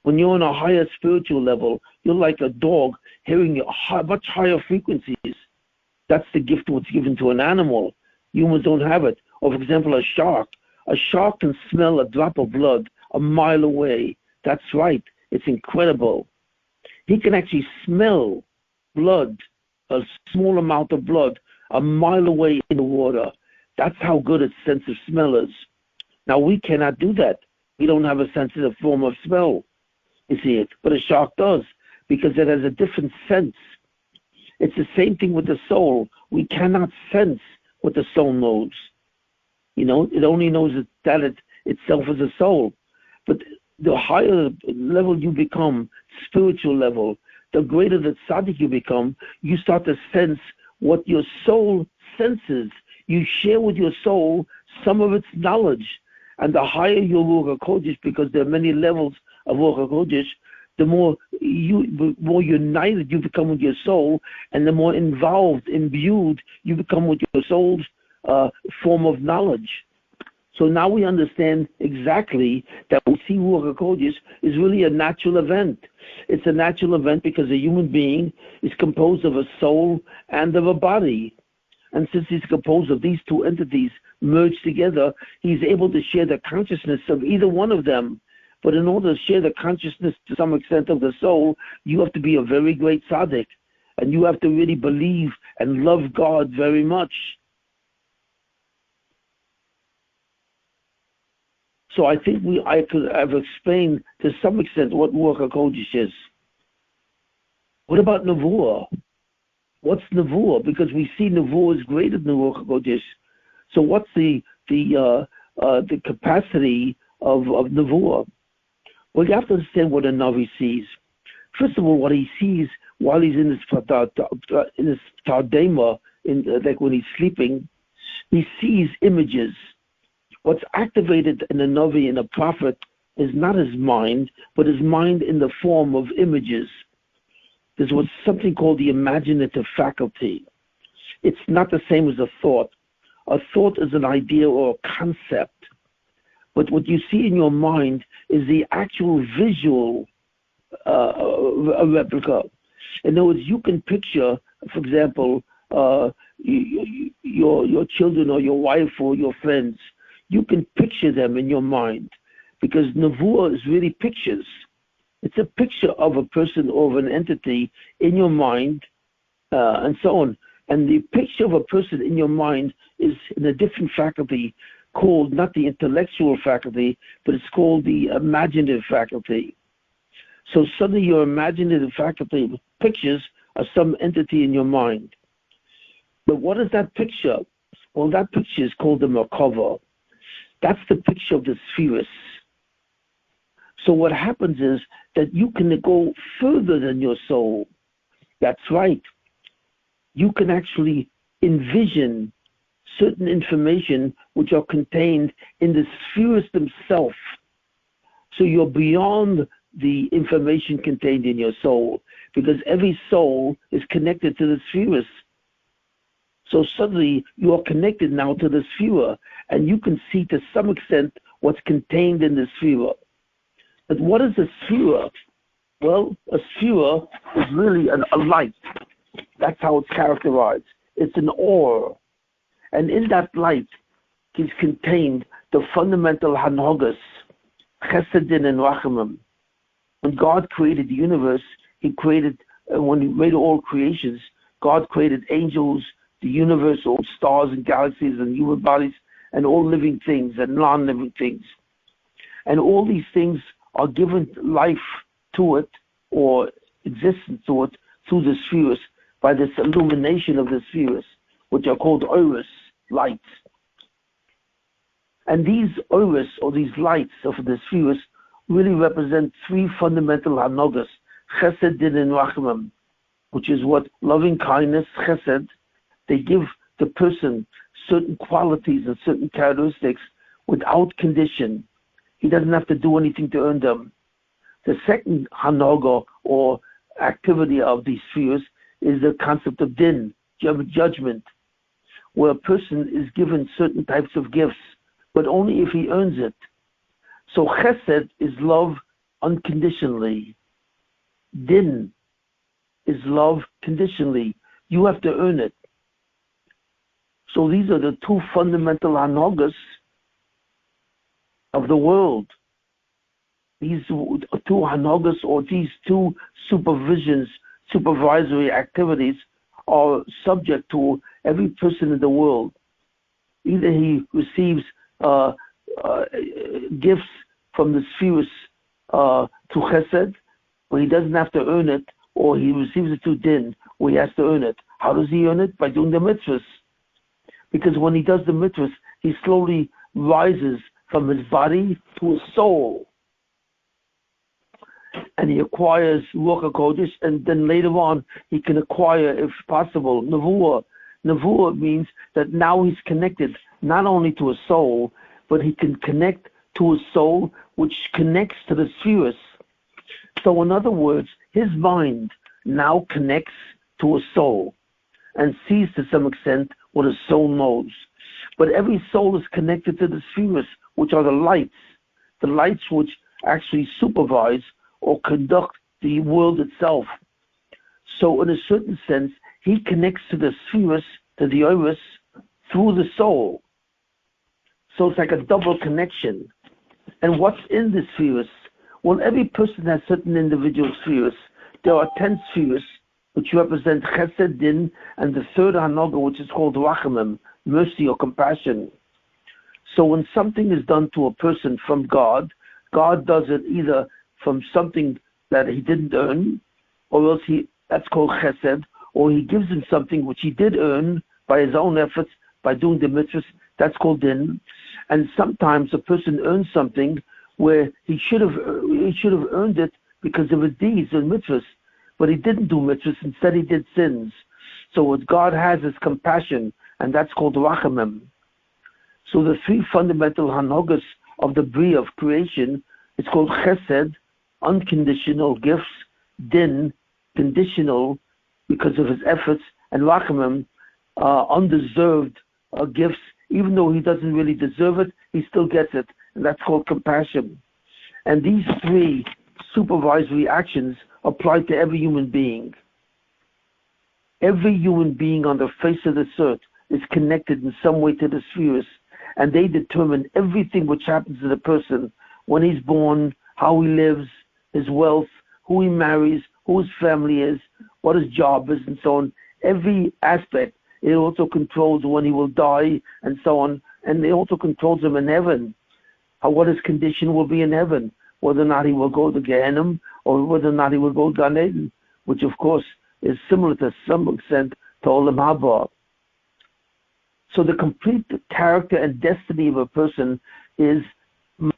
When you're on a higher spiritual level, you're like a dog hearing much higher frequencies. That's the gift what's given to an animal. Humans don't have it. Or, for example, a shark. A shark can smell a drop of blood a mile away. That's right. It's incredible. He can actually smell blood, a small amount of blood, a mile away in the water. That's how good its sense of smell is. Now, we cannot do that. We don't have a sensitive form of smell, you see it. But a shark does, because it has a different sense. It's the same thing with the soul. We cannot sense what the soul knows. You know, it only knows that it itself is a soul. But the higher level you become, spiritual level, the greater the tzaddik you become, you start to sense what your soul senses. You share with your soul some of its knowledge. And the higher your Ruach HaKodesh, because there are many levels of Ruach HaKodesh, the more united you become with your soul, and the more involved, imbued you become with your soul's form of knowledge. So now we understand exactly that we see Ruach HaKodesh is really a natural event. It's a natural event because a human being is composed of a soul and of a body. And since he's composed of these two entities merged together, he's able to share the consciousness of either one of them. But in order to share the consciousness to some extent of the soul, you have to be a very great tzaddik. And you have to really believe and love God very much. So I think I've explained to some extent what Ruach HaKodesh is. What about Nevuah? What's Nevuah? Because we see Nevuah is greater than Ruach HaKodesh. So what's the capacity of Nevuah? Well, you have to understand what a Navi sees. First of all, what he sees while he's in his Tardema, like when he's sleeping, he sees images. What's activated in a Navi and a prophet is not his mind, but his mind in the form of images. There's what's something called the imaginative faculty. It's not the same as a thought. A thought is an idea or a concept. But what you see in your mind is the actual visual replica. In other words, you can picture, for example, your children or your wife or your friends. You can picture them in your mind because Nevuah is really pictures. It's a picture of a person or of an entity in your mind and so on. And the picture of a person in your mind is in a different faculty called not the intellectual faculty, but it's called the imaginative faculty. So suddenly your imaginative faculty pictures of some entity in your mind. But what is that picture? Well, that picture is called the Merkava. That's the picture of the spheres. So what happens is that you can go further than your soul. That's right. You can actually envision certain information which are contained in the spheres themselves. So you're beyond the information contained in your soul, because every soul is connected to the spheres. So suddenly you are connected now to the sphere, and you can see to some extent what's contained in the sphere. But what is a sphere? Well, a sphere is really a light. That's how it's characterized. It's an ore. And in that light is contained the fundamental hanhogas, chesedin and rachamim. When God created the universe, He created, when He made all creations, God created angels, the universe, all stars and galaxies and human bodies, and all living things and non-living things. And all these things are given life to it, or existence to it, through the spheres, by this illumination of the spheres, which are called auras, lights. And these auras, or these lights of the spheres, really represent three fundamental hanogas, chesed, din, and rachamim, which is what loving kindness, chesed, they give the person certain qualities and certain characteristics without condition. He doesn't have to do anything to earn them. The second hanoga, or activity of these spheres, is the concept of din, judgment, where a person is given certain types of gifts, but only if he earns it. So chesed is love unconditionally. Din is love conditionally. You have to earn it. So these are the two fundamental hanogas of the world. These two hanogas, or these two supervisory activities, are subject to every person in the world. Either he receives gifts from the spheres through chesed, where he doesn't have to earn it, or he receives it through din, where he has to earn it. How does he earn it? By doing the mitzvahs. Because when he does the mitzvahs, he slowly rises from his body to his soul. And he acquires Ruach HaKodesh, and then later on he can acquire, if possible, Nevuah. Nevuah means that now he's connected not only to his soul, but he can connect to his soul, which connects to the spheres. So in other words, his mind now connects to his soul and sees to some extent what his soul knows. But every soul is connected to the spheres, which are the lights which actually supervise or conduct the world itself. So in a certain sense, he connects to the spheres, to the auras, through the soul. So it's like a double connection. And what's in the spheres? Well, every person has certain individual spheres. There are 10 spheres, which represent chesed, din, and the third hanoga, which is called rachamim, mercy or compassion. So when something is done to a person from God, God does it either from something that he didn't earn, or else that's called chesed, or he gives him something which he did earn by his own efforts, by doing the mitzvahs, that's called din. And sometimes a person earns something where he should have earned it because of his deeds and mitzvahs, but he didn't do mitzvahs, instead he did sins. So what God has is compassion, and that's called rachamim. So the three fundamental hanogas of the bria of creation, it's called chesed, unconditional gifts, din, conditional because of his efforts, and rachamim, undeserved gifts. Even though he doesn't really deserve it, he still gets it, and that's called compassion. And these three supervisory actions apply to every human being. Every human being on the face of this earth is connected in some way to the spheres, and they determine everything which happens to the person when he's born, how he lives, his wealth, who he marries, who his family is, what his job is, and so on. Every aspect. It also controls when he will die, and so on. and he also controls him in heaven. What his condition will be in heaven, whether or not he will go to Gehenna or whether or not he will go to Gan Eden, which of course is similar to some extent to Olam Haba. So the complete character and destiny of a person is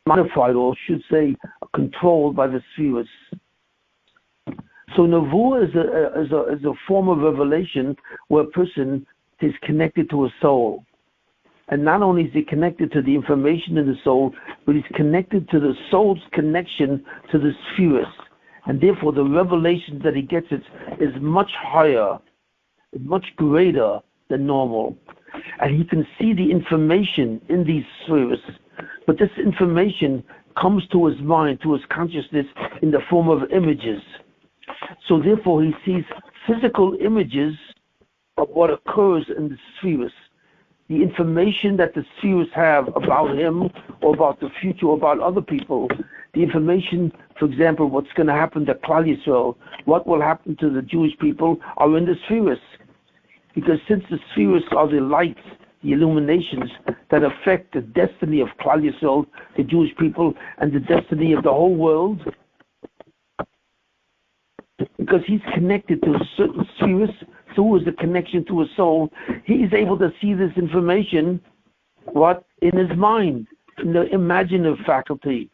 modified, or should say controlled by the spheres. So Nevuah is a form of revelation where a person is connected to a soul. And not only is he connected to the information in the soul, but he's connected to the soul's connection to the spheres. And therefore the revelation that he gets is much higher, much greater than normal. And he can see the information in these spheres. But this information comes to his mind, to his consciousness in the form of images. So therefore he sees physical images of what occurs in the spheres. The information that the spheres have about him or about the future or about other people. The information, for example, what's going to happen to Klal Yisrael, what will happen to the Jewish people are in the spheres. Because since the spheres are the lights, the illuminations that affect the destiny of Klal Yisrael, the Jewish people, and the destiny of the whole world, because he's connected to certain spheres, so is the connection to his soul, he's able to see this information, in his mind, in the imaginative faculty.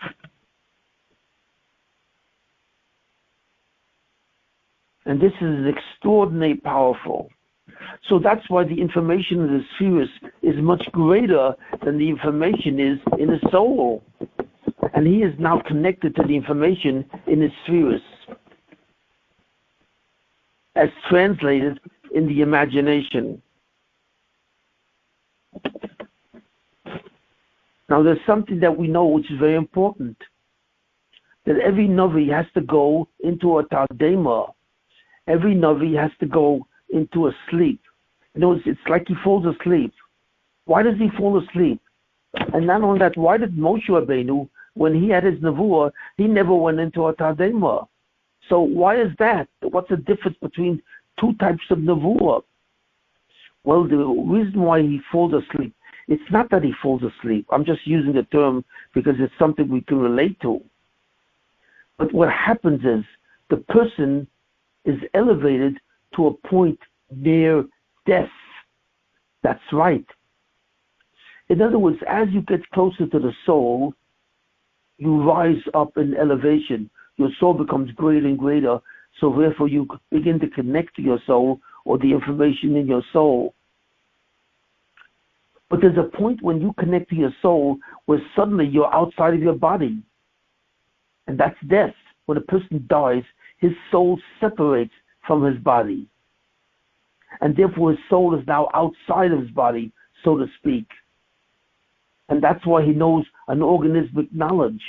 And this is extraordinarily powerful. So that's why the information in the spheres is much greater than the information is in his soul. And he is now connected to the information in his spheres, as translated in the imagination. Now there's something that we know which is very important, that every Navi has to go into a Tardema. Every Navi has to go into a sleep. You know, it's like he falls asleep. Why does he fall asleep? And not only that, why did Moshe Rabbeinu, when he had his Nevuah, he never went into a Tardema? So why is that? What's the difference between two types of Nevuah? Well, the reason why he falls asleep, it's not that he falls asleep. I'm just using the term because it's something we can relate to. But what happens is the person is elevated to a point near death. That's right. In other words, as you get closer to the soul, you rise up in elevation. Your soul becomes greater and greater, so therefore you begin to connect to your soul or the information in your soul. But there's a point when you connect to your soul where suddenly you're outside of your body. And that's death. When a person dies, his soul separates from his body. And therefore his soul is now outside of his body, so to speak. And that's why he knows an organismic knowledge.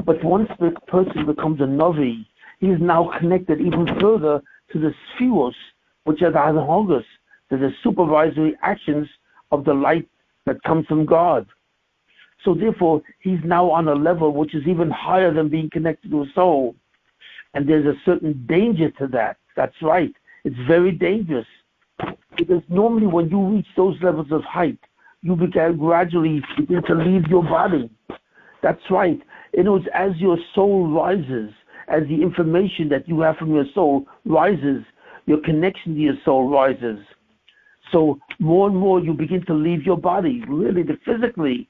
But once the person becomes a Navi, he is now connected even further to the spheros, which are the Haschala, to the supervisory actions of the light that comes from God. So therefore, he's now on a level which is even higher than being connected to a soul. And there's a certain danger to that. That's right. It's very dangerous. Because normally when you reach those levels of height, you gradually begin to leave your body. That's right. You know, it's as your soul rises, as the information that you have from your soul rises, your connection to your soul rises. So more and more you begin to leave your body, really, physically.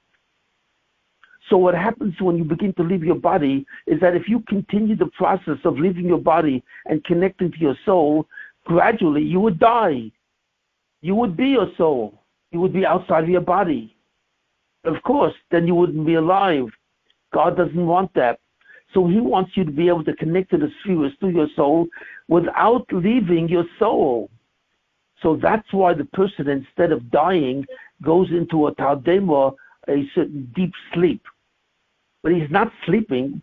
So what happens when you begin to leave your body is that if you continue the process of leaving your body and connecting to your soul, gradually you would die. You would be your soul. You would be outside of your body. Of course, then you wouldn't be alive. God doesn't want that. So he wants you to be able to connect to the spheres through your soul without leaving your soul. So that's why the person, instead of dying, goes into a tardema, a certain deep sleep. But he's not sleeping.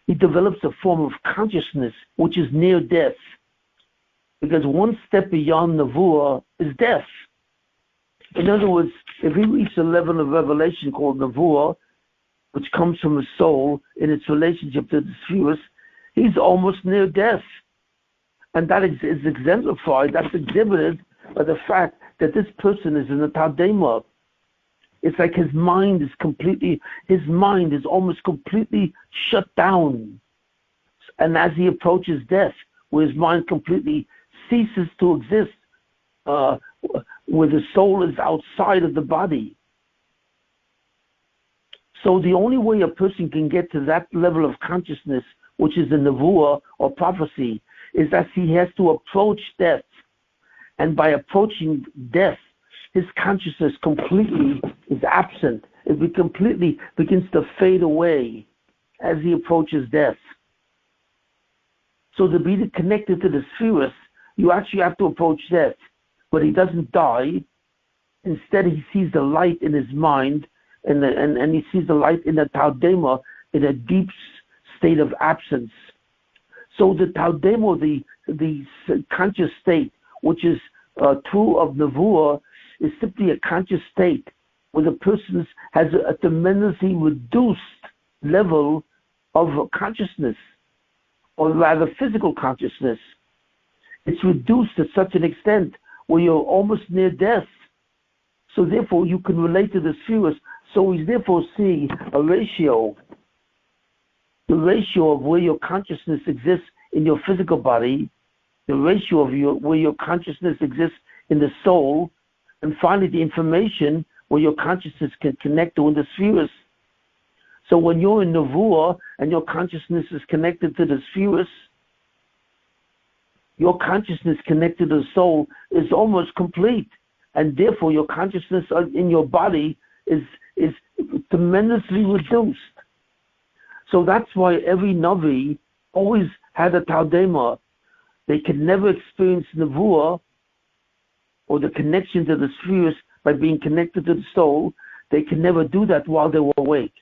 He develops a form of consciousness which is near death. Because one step beyond Nevuah is death. In other words, if he reaches a level of revelation called Nevuah, which comes from his soul in its relationship to the spheres, he's almost near death. And that is exemplified, that's exhibited by the fact that this person is in the Tardema. It's like his mind is almost completely shut down. And as he approaches death, where his mind completely ceases to exist, where the soul is outside of the body. So the only way a person can get to that level of consciousness, which is a nevuah or prophecy, is that he has to approach death. And by approaching death, his consciousness completely is absent. It completely begins to fade away as he approaches death. So to be connected to the spheres, you actually have to approach death. But he doesn't die. Instead, he sees the light in his mind, and he sees the light in the Taudema in a deep state of absence. So the Taudema, the conscious state, which is true of Nevuah, is simply a conscious state where the person has a tremendously reduced level of consciousness, or rather physical consciousness. It's reduced to such an extent where you're almost near death. So therefore you can relate to the spheres. So he's therefore seeing a ratio, the ratio of where your consciousness exists in your physical body, the ratio of where your consciousness exists in the soul, and finally the information where your consciousness can connect to in the spheres. So when you're in Nevuah and your consciousness is connected to the spheres, your consciousness connected to the soul is almost complete. And therefore your consciousness in your body is tremendously reduced. So that's why every Navi always had a Taudema. They could never experience Nevuah or the connection to the spheres by being connected to the soul. They could never do that while they were awake,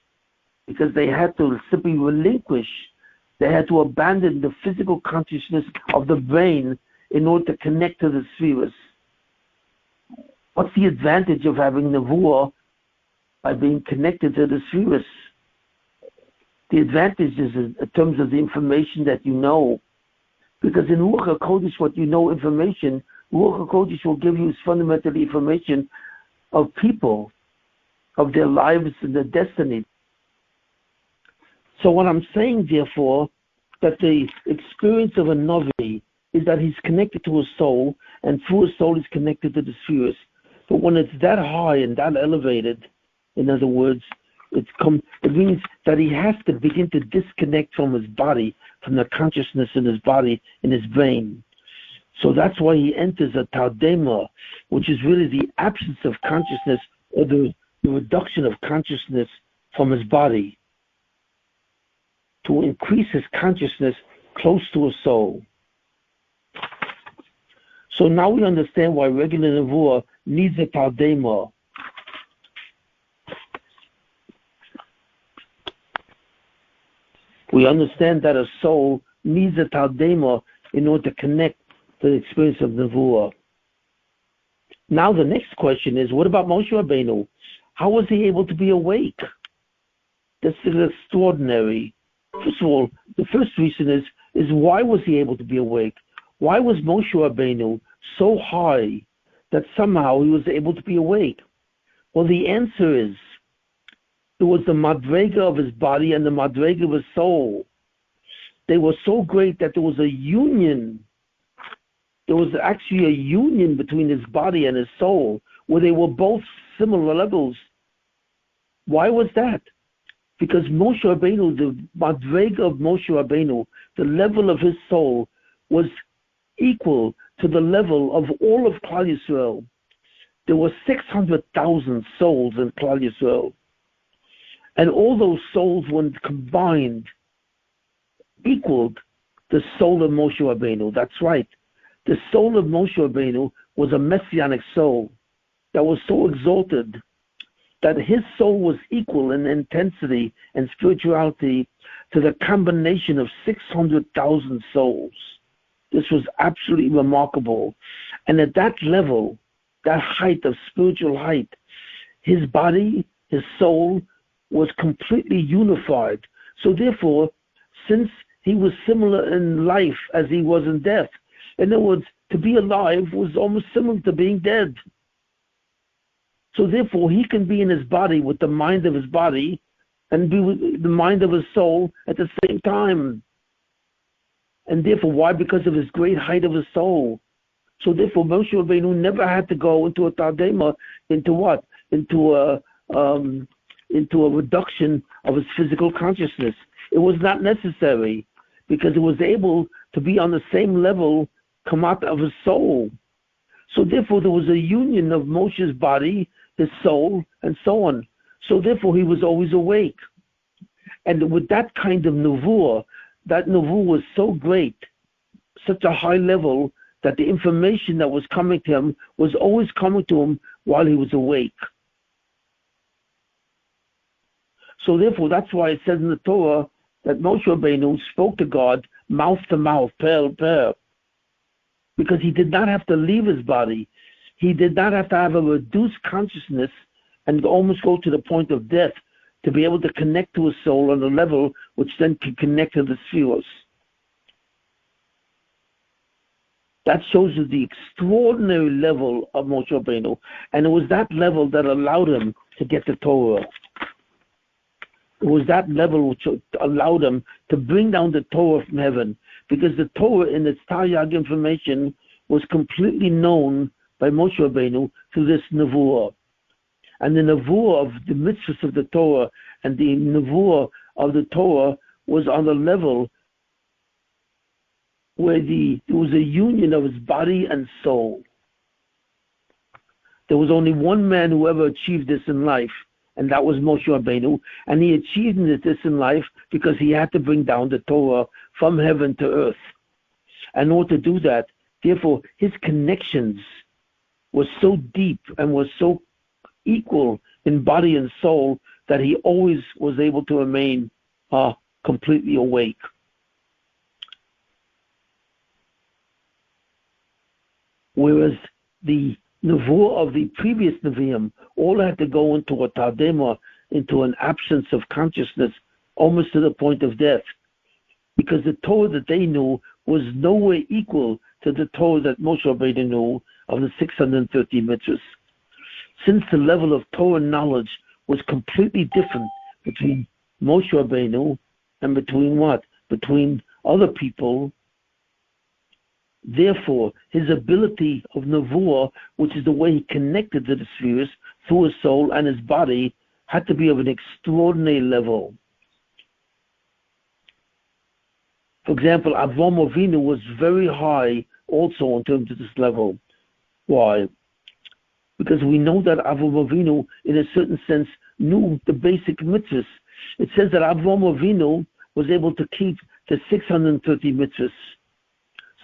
because they had to simply relinquish, they had to abandon the physical consciousness of the brain in order to connect to the spheres. What's the advantage of having Nevuah by being connected to the spheres? The advantage is in terms of the information that you know. Because in Ruach HaKodesh, what you know information, Ruach HaKodesh will give you fundamental information of people, of their lives and their destiny. So what I'm saying, therefore, that the experience of a Navi is that he's connected to a soul, and through a soul he's connected to the spheres. But when it's that high and that elevated, in other words, it means that he has to begin to disconnect from his body, from the consciousness in his body, in his brain. So that's why he enters a Taudema, which is really the absence of consciousness, or the reduction of consciousness from his body, to increase his consciousness close to a soul. So now we understand why regular Nevuah needs a Taudema. We understand that a soul needs a Taudema in order to connect to the experience of Nevuah. Now the next question is, what about Moshe Rabbeinu? How was he able to be awake? This is extraordinary. First of all, the first reason is why was he able to be awake? Why was Moshe Rabbeinu so high that somehow he was able to be awake? Well, the answer is, it was the madrega of his body and the madrega of his soul. They were so great that there was a union. There was actually a union between his body and his soul, where they were both similar levels. Why was that? Because Moshe Rabbeinu, the madrega of Moshe Rabbeinu, the level of his soul, was equal to the level of all of Klal Yisrael. There were 600,000 souls in Klal Yisrael. And all those souls, when combined, equaled the soul of Moshe Rabbeinu. That's right. The soul of Moshe Rabbeinu was a Messianic soul that was so exalted that his soul was equal in intensity and spirituality to the combination of 600,000 souls. This was absolutely remarkable. And at that level, that height of spiritual height, his body, his soul, was completely unified. So therefore, since he was similar in life as he was in death, in other words, to be alive was almost similar to being dead. So therefore, he can be in his body with the mind of his body and be with the mind of his soul at the same time. And therefore, why? Because of his great height of his soul. So therefore, Moshe Rabbeinu never had to go into a tardema, into what? Into a reduction of his physical consciousness. It was not necessary, because it was able to be on the same level, come out of his soul. So therefore, there was a union of Moshe's body, his soul, and so on. So therefore, he was always awake. And with that kind of nevuah, that nevuah was so great, such a high level, that the information that was coming to him was always coming to him while he was awake. So therefore, that's why it says in the Torah that Moshe Rabbeinu spoke to God mouth to mouth, per per, because he did not have to leave his body. He did not have to have a reduced consciousness and almost go to the point of death to be able to connect to his soul on a level which then can connect to the spheres. That shows you the extraordinary level of Moshe Rabbeinu, and it was that level that allowed him to get the Torah. It was that level which allowed him to bring down the Torah from heaven, because the Torah in its Taryag information was completely known by Moshe Rabbeinu through this nevuah. And the nevuah of the mitzvahs of the Torah and the nevuah of the Torah was on the level where there was a union of his body and soul. There was only one man who ever achieved this in life, and that was Moshe Rabbeinu, and he achieved this in life because he had to bring down the Torah from heaven to earth. And in order to do that, therefore, his connections were so deep and were so equal in body and soul that he always was able to remain completely awake. Whereas the nevuah of the previous Nevi'im all had to go into a tardema, into an absence of consciousness, almost to the point of death, because the Torah that they knew was nowhere equal to the Torah that Moshe Rabbeinu knew of the 630 mitzvahs. Since the level of Torah knowledge was completely different between Moshe Rabbeinu and between what? Between other people. Therefore, his ability of nevuah, which is the way he connected to the spheres through his soul and his body, had to be of an extraordinary level. For example, Avraham Avinu was very high also in terms of this level. Why? Because we know that Avraham Avinu, in a certain sense, knew the basic mitzvahs. It says that Avraham Avinu was able to keep the 630 mitzvahs.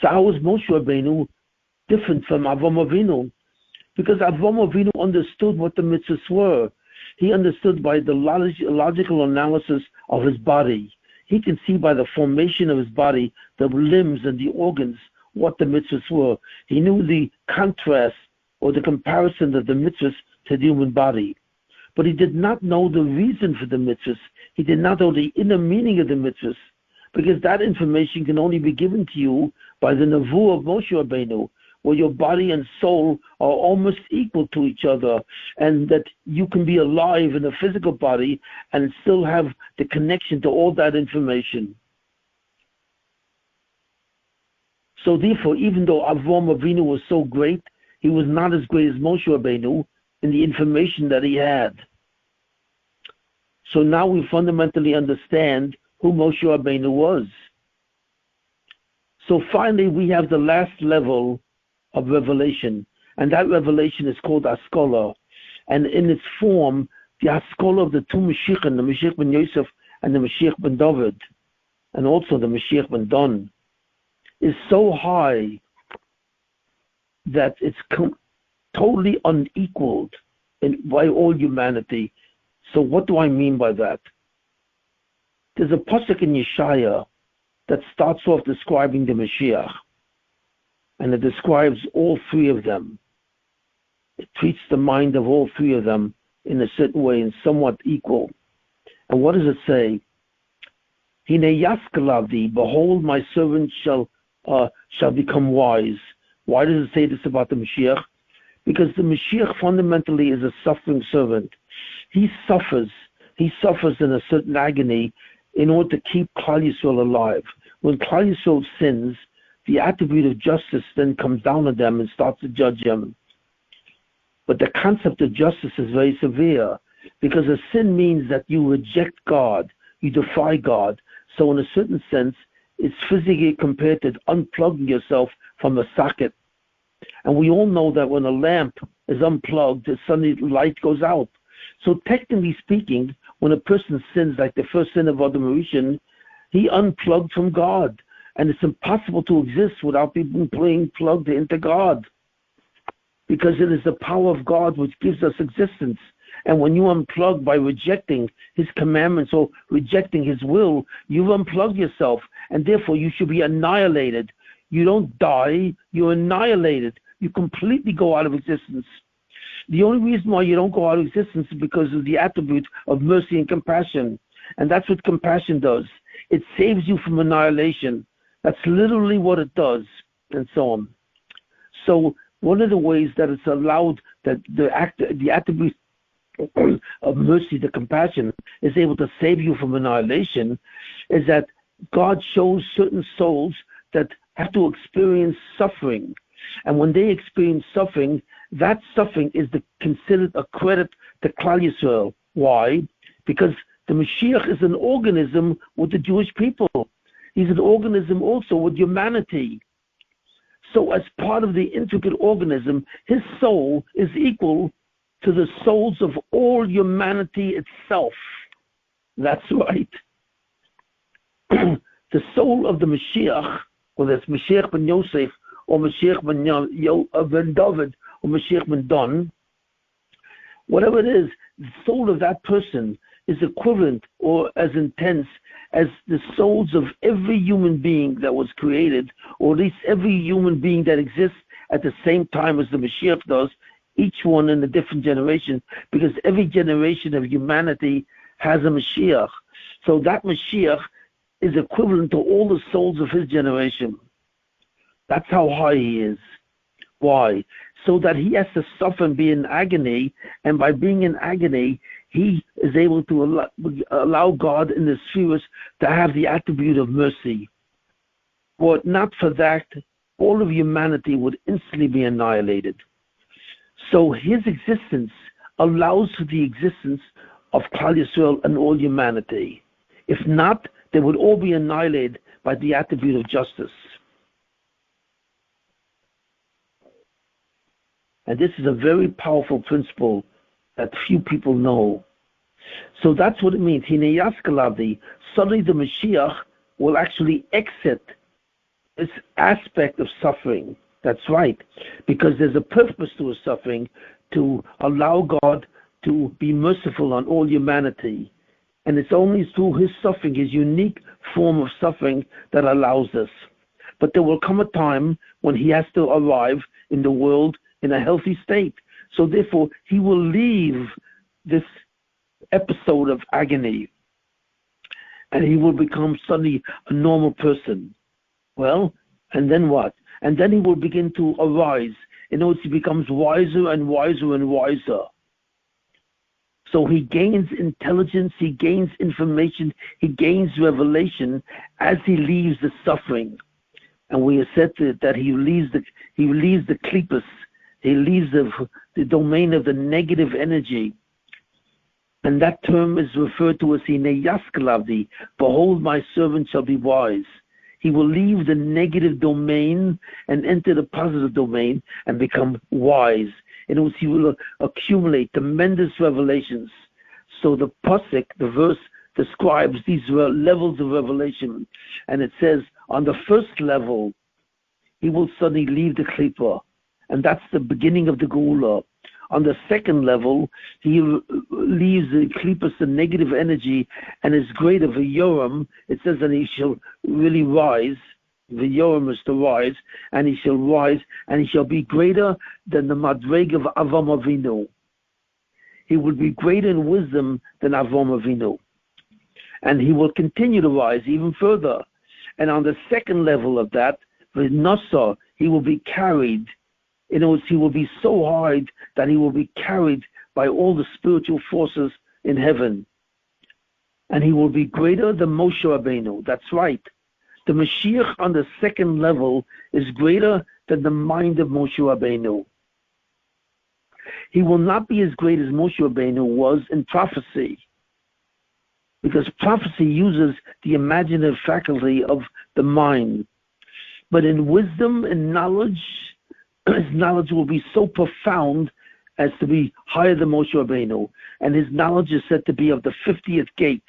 So how was Moshe Rabbeinu different from Avraham Avinu? Because Avraham Avinu understood what the mitzvahs were. He understood by the logical analysis of his body. He can see by the formation of his body, the limbs and the organs, what the mitzvahs were. He knew the contrast or the comparison of the mitzvahs to the human body. But he did not know the reason for the mitzvahs. He did not know the inner meaning of the mitzvahs, because that information can only be given to you by the nevuah of Moshe Rabbeinu, where your body and soul are almost equal to each other, and that you can be alive in a physical body and still have the connection to all that information. So therefore, even though Avraham Avinu was so great, he was not as great as Moshe Rabbeinu in the information that he had. So now we fundamentally understand who Moshe Rabbeinu was. So finally, we have the last level of revelation, and that revelation is called Haschala. And in its form, the Haschala of the two Mashiach, the Mashiach ben Yosef and the Mashiach ben David, and also the Mashiach ben Don, is so high that it's totally unequaled by all humanity. So what do I mean by that? There's a pasuk in Yeshaya that starts off describing the Mashiach, and it describes all three of them. It treats the mind of all three of them in a certain way and somewhat equal. And what does it say? Hine Yaskalavdi, behold, my servant shall become wise. Why does it say this about the Mashiach? because the Mashiach fundamentally is a suffering servant. He suffers in a certain agony in order to keep Klal Yisrael alive. When Klal Yisrael sins, the attribute of justice then comes down on them and starts to judge them. But the concept of justice is very severe, because a sin means that you reject God, you defy God. So in a certain sense, it's physically compared to unplugging yourself from a socket. And we all know that when a lamp is unplugged, the sunny light goes out. So technically speaking, when a person sins, like the first sin of Adam Rishon, he unplugged from God. And it's impossible to exist without being plugged into God. Because it is the power of God which gives us existence. And when you unplug by rejecting his commandments or rejecting his will, you've unplugged yourself, and therefore you should be annihilated. You don't die, you're annihilated. You completely go out of existence. The only reason why you don't go out of existence is because of the attribute of mercy and compassion. And that's what compassion does. It saves you from annihilation. That's literally what it does, and so on. So one of the ways that it's allowed that the attribute of mercy, the compassion, is able to save you from annihilation, is that God shows certain souls that have to experience suffering. And when they experience suffering, that suffering is considered a credit to Klal Yisrael. Why? Because the Mashiach is an organism with the Jewish people. He's an organism also with humanity. So as part of the intricate organism, his soul is equal to the souls of all humanity itself. That's right. The soul of the Mashiach, whether it's Mashiach ben Yosef, or Mashiach ben David, or Mashiach ben Don, whatever it is, the soul of that person is equivalent or as intense as the souls of every human being that was created, or at least every human being that exists at the same time as the Mashiach does, each one in a different generation, because every generation of humanity has a Mashiach. So that Mashiach is equivalent to all the souls of his generation. That's how high he is. Why? So that he has to suffer and be in agony, and by being in agony, he is able to allow God in the spheres to have the attribute of mercy. Were it not for that, all of humanity would instantly be annihilated. So his existence allows for the existence of Klal Yisrael and all humanity. If not, they would all be annihilated by the attribute of justice. And this is a very powerful principle that few people know. So that's what it means. Suddenly the Mashiach will actually exit this aspect of suffering. That's right. Because there's a purpose to his suffering, to allow God to be merciful on all humanity. And it's only through his suffering, his unique form of suffering, that allows this. But there will come a time when he has to arrive in the world in a healthy state. So therefore, he will leave this episode of agony, and he will become suddenly a normal person. Well, and then what? And then he will begin to arise. In other words, he becomes wiser and wiser and wiser. So he gains intelligence, he gains information, he gains revelation as he leaves the suffering. And we have said that he leaves the klipos, he leaves the domain of the negative energy. And that term is referred to as Hine Yaskalavdi, behold my servant shall be wise. He will leave the negative domain and enter the positive domain and become wise. In which he will accumulate tremendous revelations. So the pasuk, the verse, describes these levels of revelation. And it says, on the first level, he will suddenly leave the klipa. And that's the beginning of the geula. On the second level, he leaves the klipas, the negative energy, and is greater v'yoram. It says that he shall really rise. V'yoram is to rise, and he shall rise, and he shall be greater than the madreg of Avraham Avinu. He will be greater in wisdom than Avraham Avinu. And he will continue to rise even further. And on the second level of that, with Nasa, he will be carried In other words, he will be so high that he will be carried by all the spiritual forces in heaven. And he will be greater than Moshe Rabbeinu. That's right. The Mashiach on the second level is greater than the mind of Moshe Rabbeinu. He will not be as great as Moshe Rabbeinu was in prophecy, because prophecy uses the imaginative faculty of the mind. But in wisdom and knowledge, his knowledge will be so profound as to be higher than Moshe Rabbeinu, and his knowledge is said to be of the 50th gate.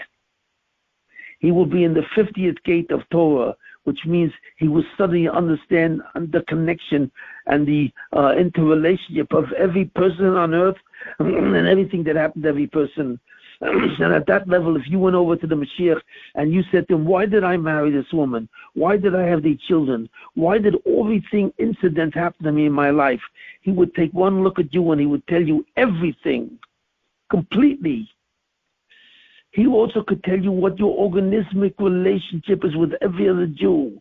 He will be in the 50th gate of Torah, which means he will study and understand the connection and the interrelationship of every person on earth and everything that happened to every person. And at that level, if you went over to the Mashiach and you said to him, why did I marry this woman? Why did I have these children? Why did everything incident happen to me in my life? He would take one look at you and he would tell you everything completely. He also could tell you what your organismic relationship is with every other Jew,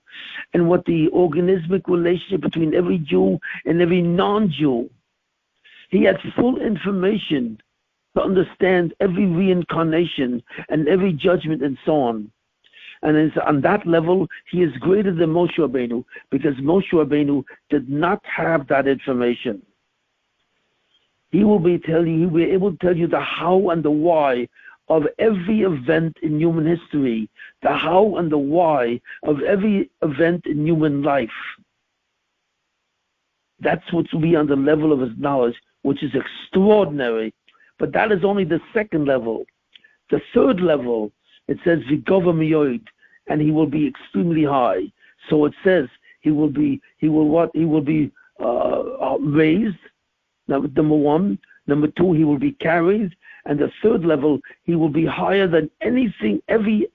and what the organismic relationship between every Jew and every non-Jew. He had full information to understand every reincarnation and every judgment and so on. And on that level, he is greater than Moshe Rabbeinu, because Moshe Rabbeinu did not have that information. He will be able to tell you the how and the why of every event in human history, the how and the why of every event in human life. That's what will be on the level of his knowledge, which is extraordinary. But that is only the second level. The third level, it says Vigova Miyoid, and he will be extremely high. So it says he will be raised. Number one. Number two, he will be carried. And the third level, he will be higher than anything, every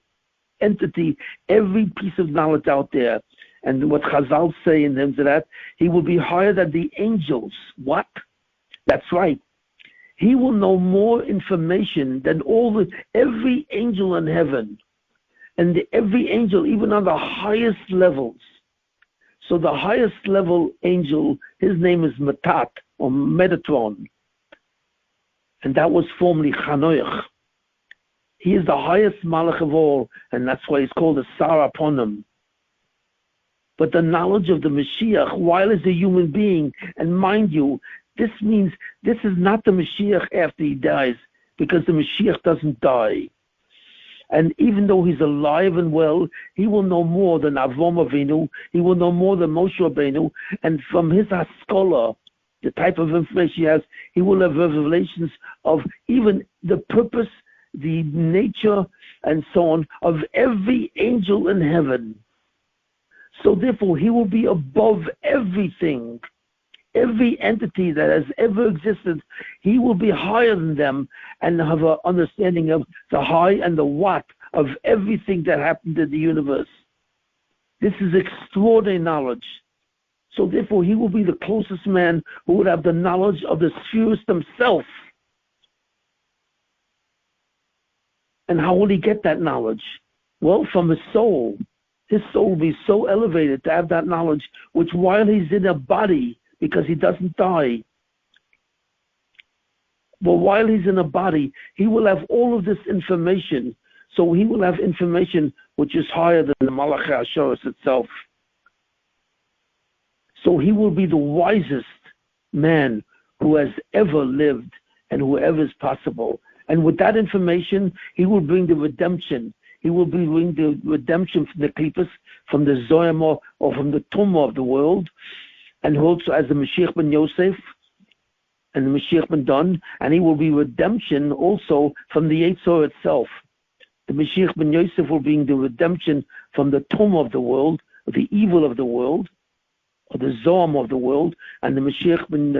entity, every piece of knowledge out there. And what Chazal say in terms of that, he will be higher than the angels. What? That's right. He will know more information than every angel in heaven. And every angel, even on the highest levels. So the highest level angel, his name is Matat, or Metatron. And that was formerly Chanoich. He is the highest Malach of all, and that's why he's called a Sar upon him. But the knowledge of the Mashiach, while as a human being, and mind you, this means this is not the Mashiach after he dies, because the Mashiach doesn't die. And even though he's alive and well, he will know more than Avram Avinu, he will know more than Moshe Rabbeinu, and from his Haschala, the type of information he has, he will have revelations of even the purpose, the nature, and so on, of every angel in heaven. So therefore, he will be above everything. Every entity that has ever existed, he will be higher than them and have an understanding of the high and the what of everything that happened in the universe. This is extraordinary knowledge. So therefore, he will be the closest man who would have the knowledge of the spheres themselves. And how will he get that knowledge? Well, from his soul. His soul will be so elevated to have that knowledge, which while he's in a body, because he doesn't die, but while he's in a body, he will have all of this information. So he will have information which is higher than the Malach HaShoros itself. So he will be the wisest man who has ever lived and whoever is possible. And with that information, he will bring the redemption. He will bring the redemption from the Klippas, from the Zoyam or from the Tumah of the world, and also as the Mashiach ben Yosef and the Mashiach ben Dan, and he will be redemption also from the Yetzer itself. The Mashiach ben Yosef will bring the redemption from the Tumah of the world, the evil of the world, or the Zoam of the world, and the Mashiach ben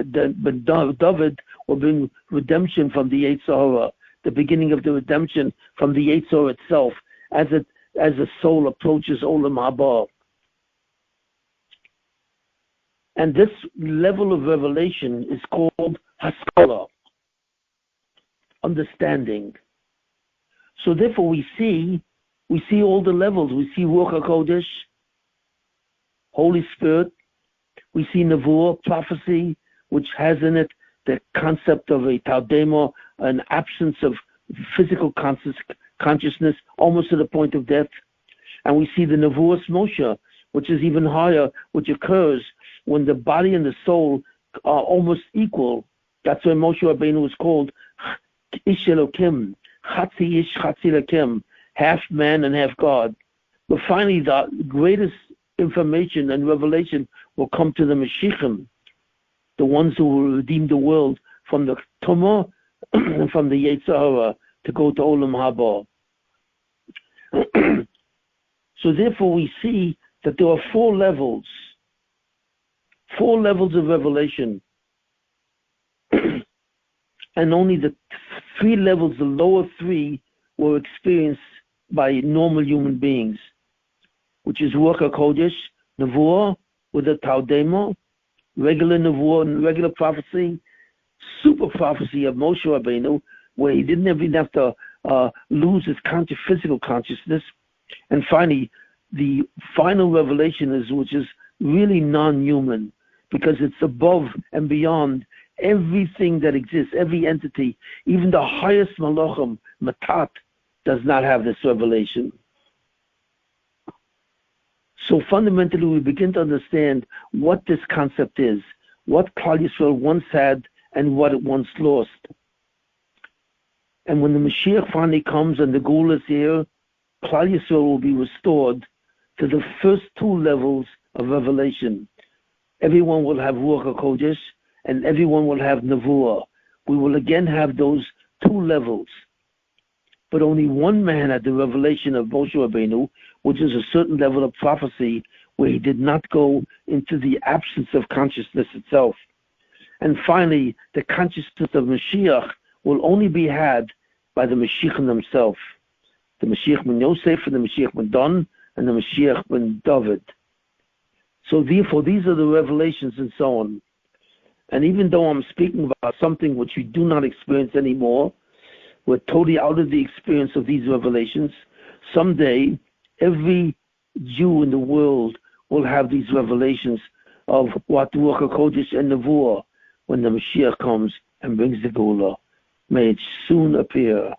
David will bring redemption from the Yetzer Hara, the beginning of the redemption from the Yetzer itself, as the soul approaches Olam Haba. And this level of revelation is called Haschala, understanding. So therefore we see all the levels. We see Ruach HaKodesh, Holy Spirit. We see Nevuah, prophecy, which has in it the concept of a Taldema, an absence of physical consciousness, almost to the point of death. And we see the Nevuah Moshe, which is even higher, which occurs when the body and the soul are almost equal. That's why Moshe Rabbeinu was called Ish Elokim, Chatzi Ish, Chatzi Elokim, half man and half God. But finally, the greatest information and revelation will come to the Mashiachim, the ones who will redeem the world from the Tumah and from the Yetzer Hara to go to Olam Haba. So therefore we see that there are four levels of revelation. And only the three levels, the lower three, were experienced by normal human beings, which is Ruach HaKodesh, Nevuah with a Taldema, regular Nevuah and regular prophecy, super prophecy of Moshe Rabbeinu, where he didn't even have to lose his physical consciousness. And finally, the final revelation which is really non-human, because it's above and beyond everything that exists, every entity, even the highest malachim, Matat, does not have this revelation. So fundamentally, we begin to understand what this concept is, what Klal Yisrael once had and what it once lost. And when the Mashiach finally comes and the Geula is here, Klal Yisrael will be restored to the first two levels of revelation. Everyone will have Ruach HaKodesh and everyone will have Nevuah. We will again have those two levels. But only one man had the revelation of Moshe Rabbeinu, which is a certain level of prophecy where he did not go into the absence of consciousness itself. And finally, the consciousness of Mashiach will only be had by the Mashiach themselves. The Mashiach ben Yosef and the Mashiach ben Don and the Mashiach ben David. So therefore, these are the revelations and so on. And even though I'm speaking about something which we do not experience anymore, we're totally out of the experience of these revelations. Someday, every Jew in the world will have these revelations of what Ruach HaKodesh and Nevuah when the Mashiach comes and brings the Geula. May it soon appear.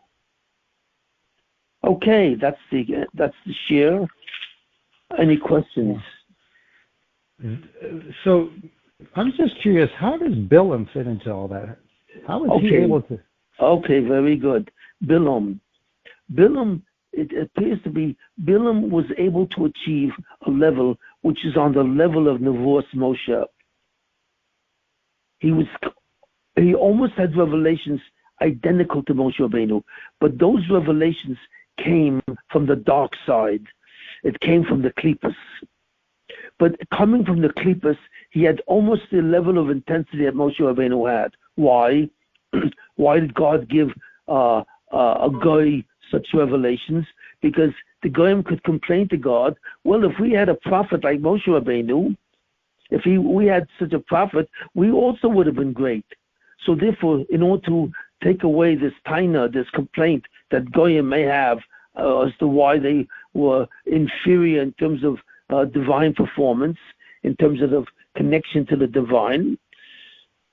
Okay, that's the share. Any questions? So I'm just curious, how does Bilam fit into all that? How is he able to? Okay, very good. Bilam, it appears to be, Bilam was able to achieve a level which is on the level of Nevuah Moshe. He almost had revelations identical to Moshe Rabbeinu, but those revelations came from the dark side. It came from the Klippos. But coming from the Klippos, he had almost the level of intensity that Moshe Rabbeinu had. Why? Why did God give a guy such revelations? Because the goyim could complain to God, well, if we had a prophet like Moshe Rabbeinu, if we had such a prophet, we also would have been great. So therefore, in order to take away this taina, this complaint that goyim may have as to why they were inferior in terms of divine performance, in terms of the connection to the divine,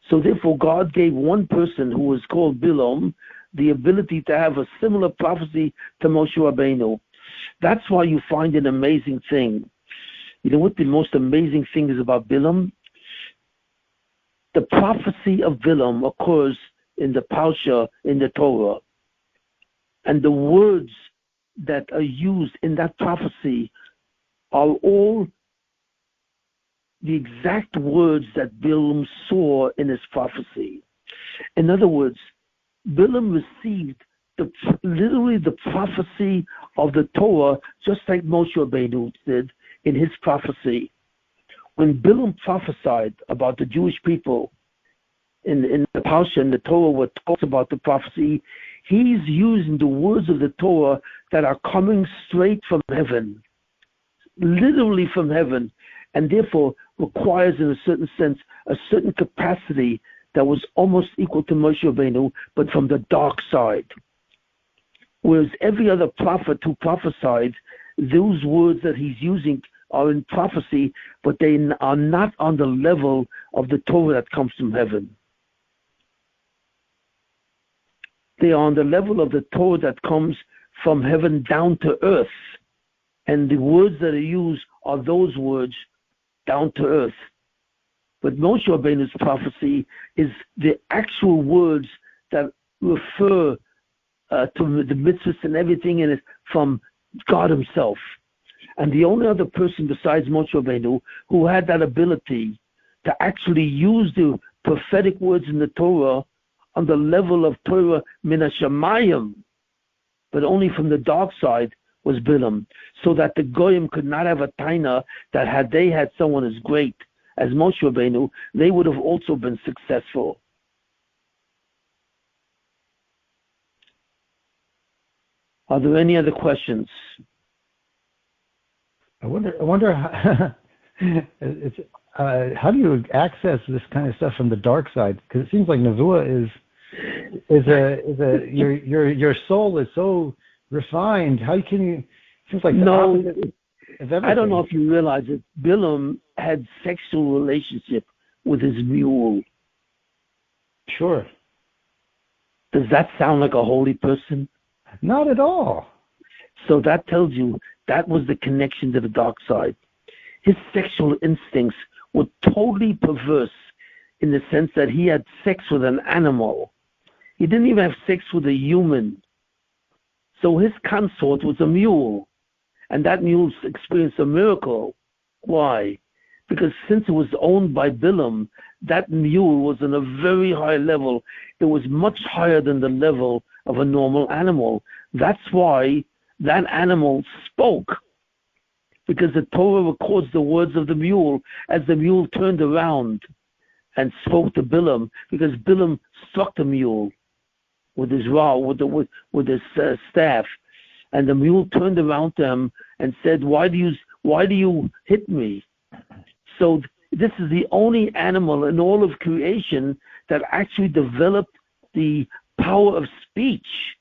so therefore God gave one person who was called Bilam the ability to have a similar prophecy to Moshe Rabbeinu. That's why you find an amazing thing. You know what the most amazing thing is about Bilam? The prophecy of Bilam occurs in the Parsha, in the Torah. And the words that are used in that prophecy are all the exact words that Bilam saw in his prophecy. In other words, Bilam received literally the prophecy of the Torah, just like Moshe Rabbeinu did in his prophecy. When Bilam prophesied about the Jewish people in the Parsha and the Torah, what talks about the prophecy, he's using the words of the Torah that are coming straight from heaven, literally from heaven, and therefore requires, in a certain sense, a certain capacity that was almost equal to Moshe Rabbeinu, but from the dark side. Whereas every other prophet who prophesied, those words that he's using are in prophecy, but they are not on the level of the Torah that comes from heaven. They are on the level of the Torah that comes from heaven down to earth. And the words that are used are those words down to earth. But Moshe Rabbeinu's prophecy is the actual words that refer to the mitzvahs and everything in it from God himself. And the only other person besides Moshe Rabbeinu who had that ability to actually use the prophetic words in the Torah on the level of Torah min hashamayim, but only from the dark side, was Bilam, so that the Goyim could not have a taina that had they had someone as great as Moshe Rabbeinu, they would have also been successful. Are there any other questions? I wonder how do you access this kind of stuff from the dark side? Because it seems like Nevuah your soul is so refined. How can you? It seems like no. I don't know if you realize it. Bilam had sexual relationship with his mule. Sure. Does that sound like a holy person? Not at all. So that tells you that was the connection to the dark side. His sexual instincts were totally perverse in the sense that he had sex with an animal. He didn't even have sex with a human. So his consort was a mule. And that mule experienced a miracle. Why? Because since it was owned by Bilam, that mule was on a very high level. It was much higher than the level of a normal animal. That's why that animal spoke. Because the Torah records the words of the mule as the mule turned around and spoke to Bilam, because Bilam struck the mule with his staff, and the mule turned around to him and said, "Why do you hit me?" So this is the only animal in all of creation that actually developed the power of speech.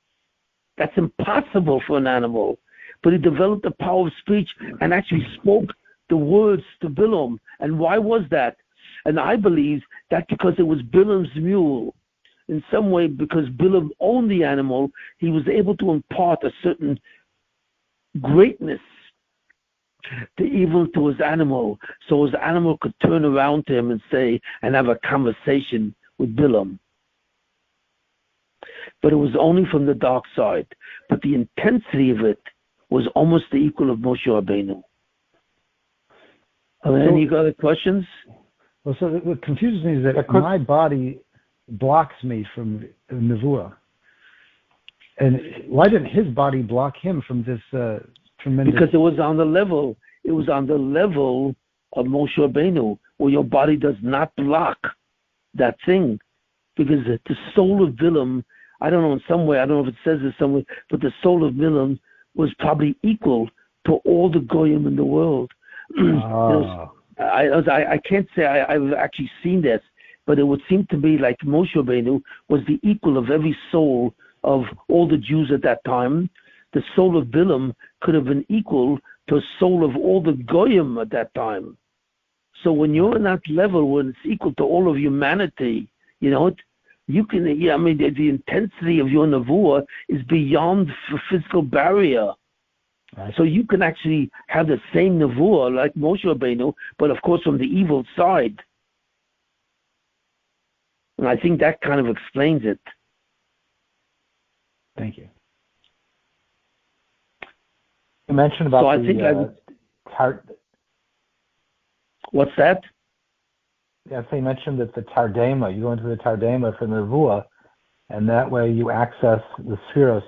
That's impossible for an animal. But he developed the power of speech and actually spoke the words to Bilam. And why was that? And I believe that because it was Bilam's mule. In some way, because Bilam owned the animal, he was able to impart a certain greatness to his animal, so his animal could turn around to him and say, and have a conversation with Bilam. But it was only from the dark side. But the intensity of it was almost the equal of Moshe Rabbeinu. Are there any other questions? Well, so what confuses me is that my body blocks me from Nevuah. And why didn't his body block him from this tremendous... Because it was on the level. It was on the level of Moshe Rabbeinu, where your body does not block that thing. Because the soul of Bilam, I don't know, in some way, I don't know if it says this somewhere, but the soul of Bilam was probably equal to all the Goyim in the world. I can't say I've actually seen this, but it would seem to be like Moshe Rabbeinu was the equal of every soul of all the Jews at that time. The soul of Bilam could have been equal to the soul of all the Goyim at that time. So when you're in that level, when it's equal to all of humanity, you can, the intensity of your Nevuah is beyond the physical barrier. Right. So you can actually have the same Nevuah like Moshe Rabbeinu, but of course from the evil side. And I think that kind of explains it. Thank you. You mentioned about what's that? Yeah, so you mentioned that the Tardema, you go into the Tardema for Nevuah, and that way you access the spheros,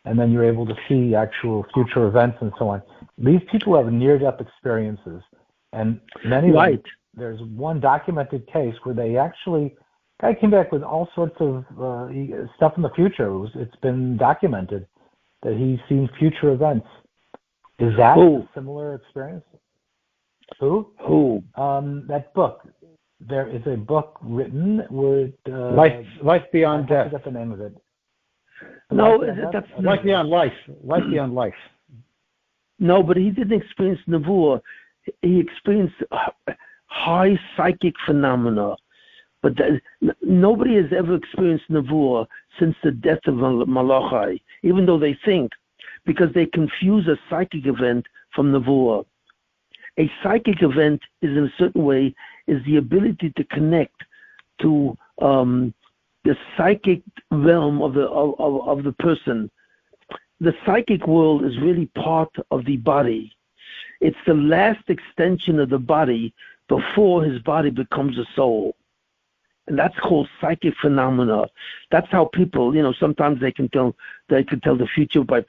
and then you're able to see actual future events and so on. These people have near-death experiences, and many of them, there's one documented case where they actually, guy came back with all sorts of stuff in the future. It's been documented that he's seen future events. Is that a similar experience? Who? That book. There is a book written with Life Beyond Death. I forget the name of it. Life Beyond Life. Life Beyond Life. No, but he didn't experience Nevuah. he experienced high psychic phenomena, but nobody has ever experienced Nevuah since the death of Malachi, even though they think, because they confuse a psychic event from Nevuah. A psychic event is, in a certain way, is the ability to connect to the psychic realm of the person. The psychic world is really part of the body. It's the last extension of the body before his body becomes a soul. And that's called psychic phenomena. That's how people, sometimes they can tell the future by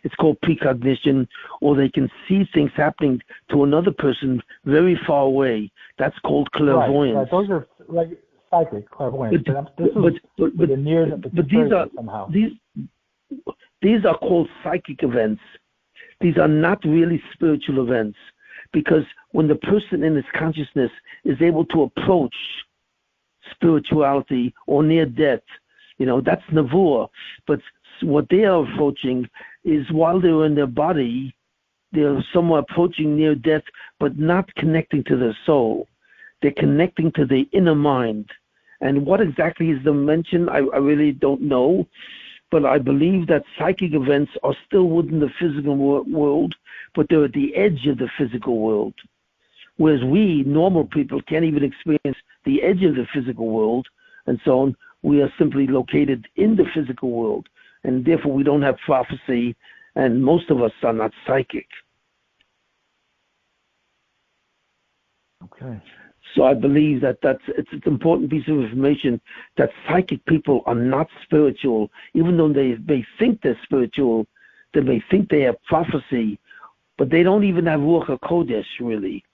it's called precognition, or they can see things happening to another person very far away. That's called clairvoyance. Right. Those are like psychic clairvoyance. These are called psychic events. These are not really spiritual events, because when the person in his consciousness is able to approach spirituality or near death, that's Nevuah. But what they are approaching is, while they're in their body, they're somewhat approaching near death, but not connecting to their soul. They're connecting to the inner mind. And what exactly is the mention, I really don't know, but I believe that psychic events are still within the physical world, but they're at the edge of the physical world. Whereas we, normal people, can't even experience the edge of the physical world, and so on. We are simply located in the physical world, and therefore we don't have prophecy, and most of us are not psychic. Okay. So I believe that it's an important piece of information, that psychic people are not spiritual, even though they may think they're spiritual, they may think they have prophecy, but they don't even have Ruach HaKodesh, really.